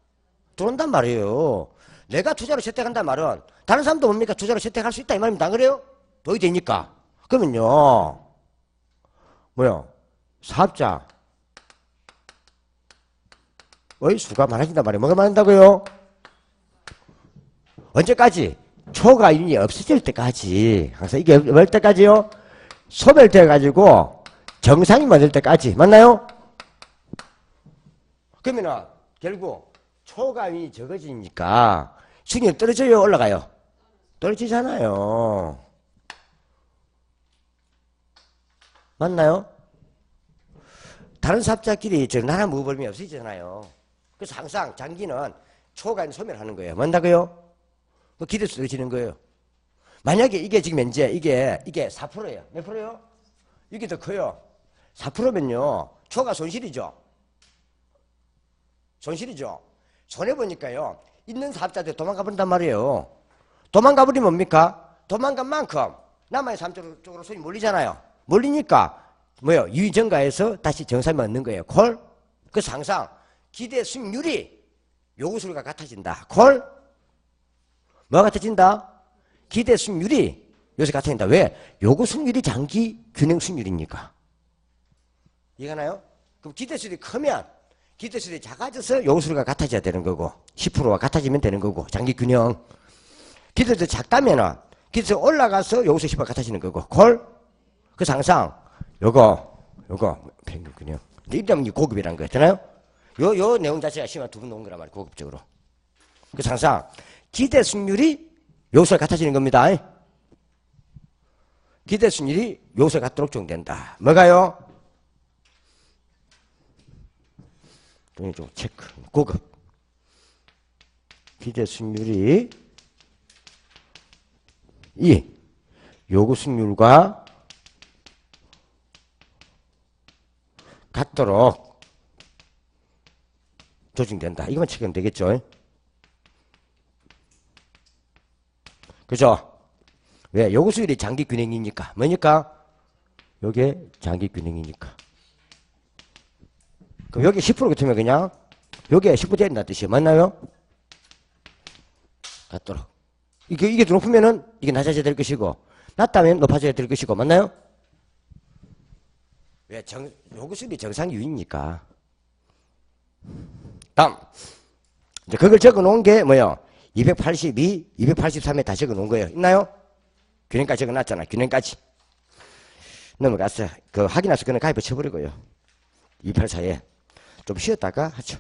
들어온단 말이에요. 내가 투자로 채택한단 말은 다른 사람도 뭡니까? 투자로 채택할 수 있다 이 말입니다. 안 그래요? 도움이 되니까. 그러면요. 뭐요? 사업자 의 수가 많아진단 말이에요. 뭐가 많아진다고요? 언제까지? 초과인이 없어질 때까지. 항상 이게 뭘 때까지요? 소멸돼가지고 정상이 맞을 때까지. 맞나요? 그러면은 결국 초과인이 적어지니까 수익률이 떨어져요? 올라가요? 떨어지잖아요. 맞나요? 다른 사업자끼리 나라 무벌림이 없어지잖아요. 그래서 항상 장기는 초과인 소멸하는 거예요. 뭔다고요? 기대수 떨어지는 거예요. 만약에 이게 지금 현재 이게 4%예요. 몇 프로요? 이게 더 커요. 4%면요. 초과 손실이죠. 손해보니까요. 있는 사업자들 도망가 버린단 말이에요. 도망가 버리면 뭡니까? 도망간 만큼 남아의 사업 쪽으로 손이 몰리잖아요. 몰리니까 뭐요? 유의정가에서 다시 정상에 얻는 거예요. 콜? 그래서 항상 기대 수익률이 요구수가 같아진다. 콜? 뭐가 같아진다? 기대 수익률이 요새 같아진다. 왜? 요구 수익률이 장기 균형 수익률이니까. 이해가 나요? 그럼 기대 수익이 크면 기대 수익이 작아져서 요구 수익이 같아져야 되는 거고 10%와 같아지면 되는 거고 장기 균형. 기대 수익이 작다면은 기대 수익이 올라가서 요구 수익이 10%가 같아지는 거고 콜? 그래서 항상 요거 평균 균형. 이러면 고급이라는 거 있잖아요. 요 내용 자체가 심한 두 번 놓은 거란 말이에요. 고급적으로. 그래서 항상 기대 수익률이 요소에 같아지는 겁니다. 기대 수익률이 요소에 같도록 적용된다. 뭐가요? 좀 체크. 고급. 기대 수익률이 이 요구 수익률과 같도록 조정된다. 이것만 체크하면 되겠죠? 그죠? 왜? 요구 수율이 장기 균형이니까. 뭐니까? 요게 장기 균형이니까. 그럼 여기 10% 같으면 그냥 요게 10% 된다는 뜻이에요. 맞나요? 같도록. 이게 높으면은 이게 낮아져야 될 것이고, 낮다면 높아져야 될 것이고, 맞나요? 왜? 요구 수율이 정상 유인이니까. 다음. 이제 그걸 적어 놓은 게 뭐예요? 282, 283에 다 적어 놓은 거예요. 있나요? 균형까지 적어 놨잖아. 균형까지. 넘어갔어요. 확인해서 그냥 가입을 쳐버리고요. 284에. 좀 쉬었다가 하죠.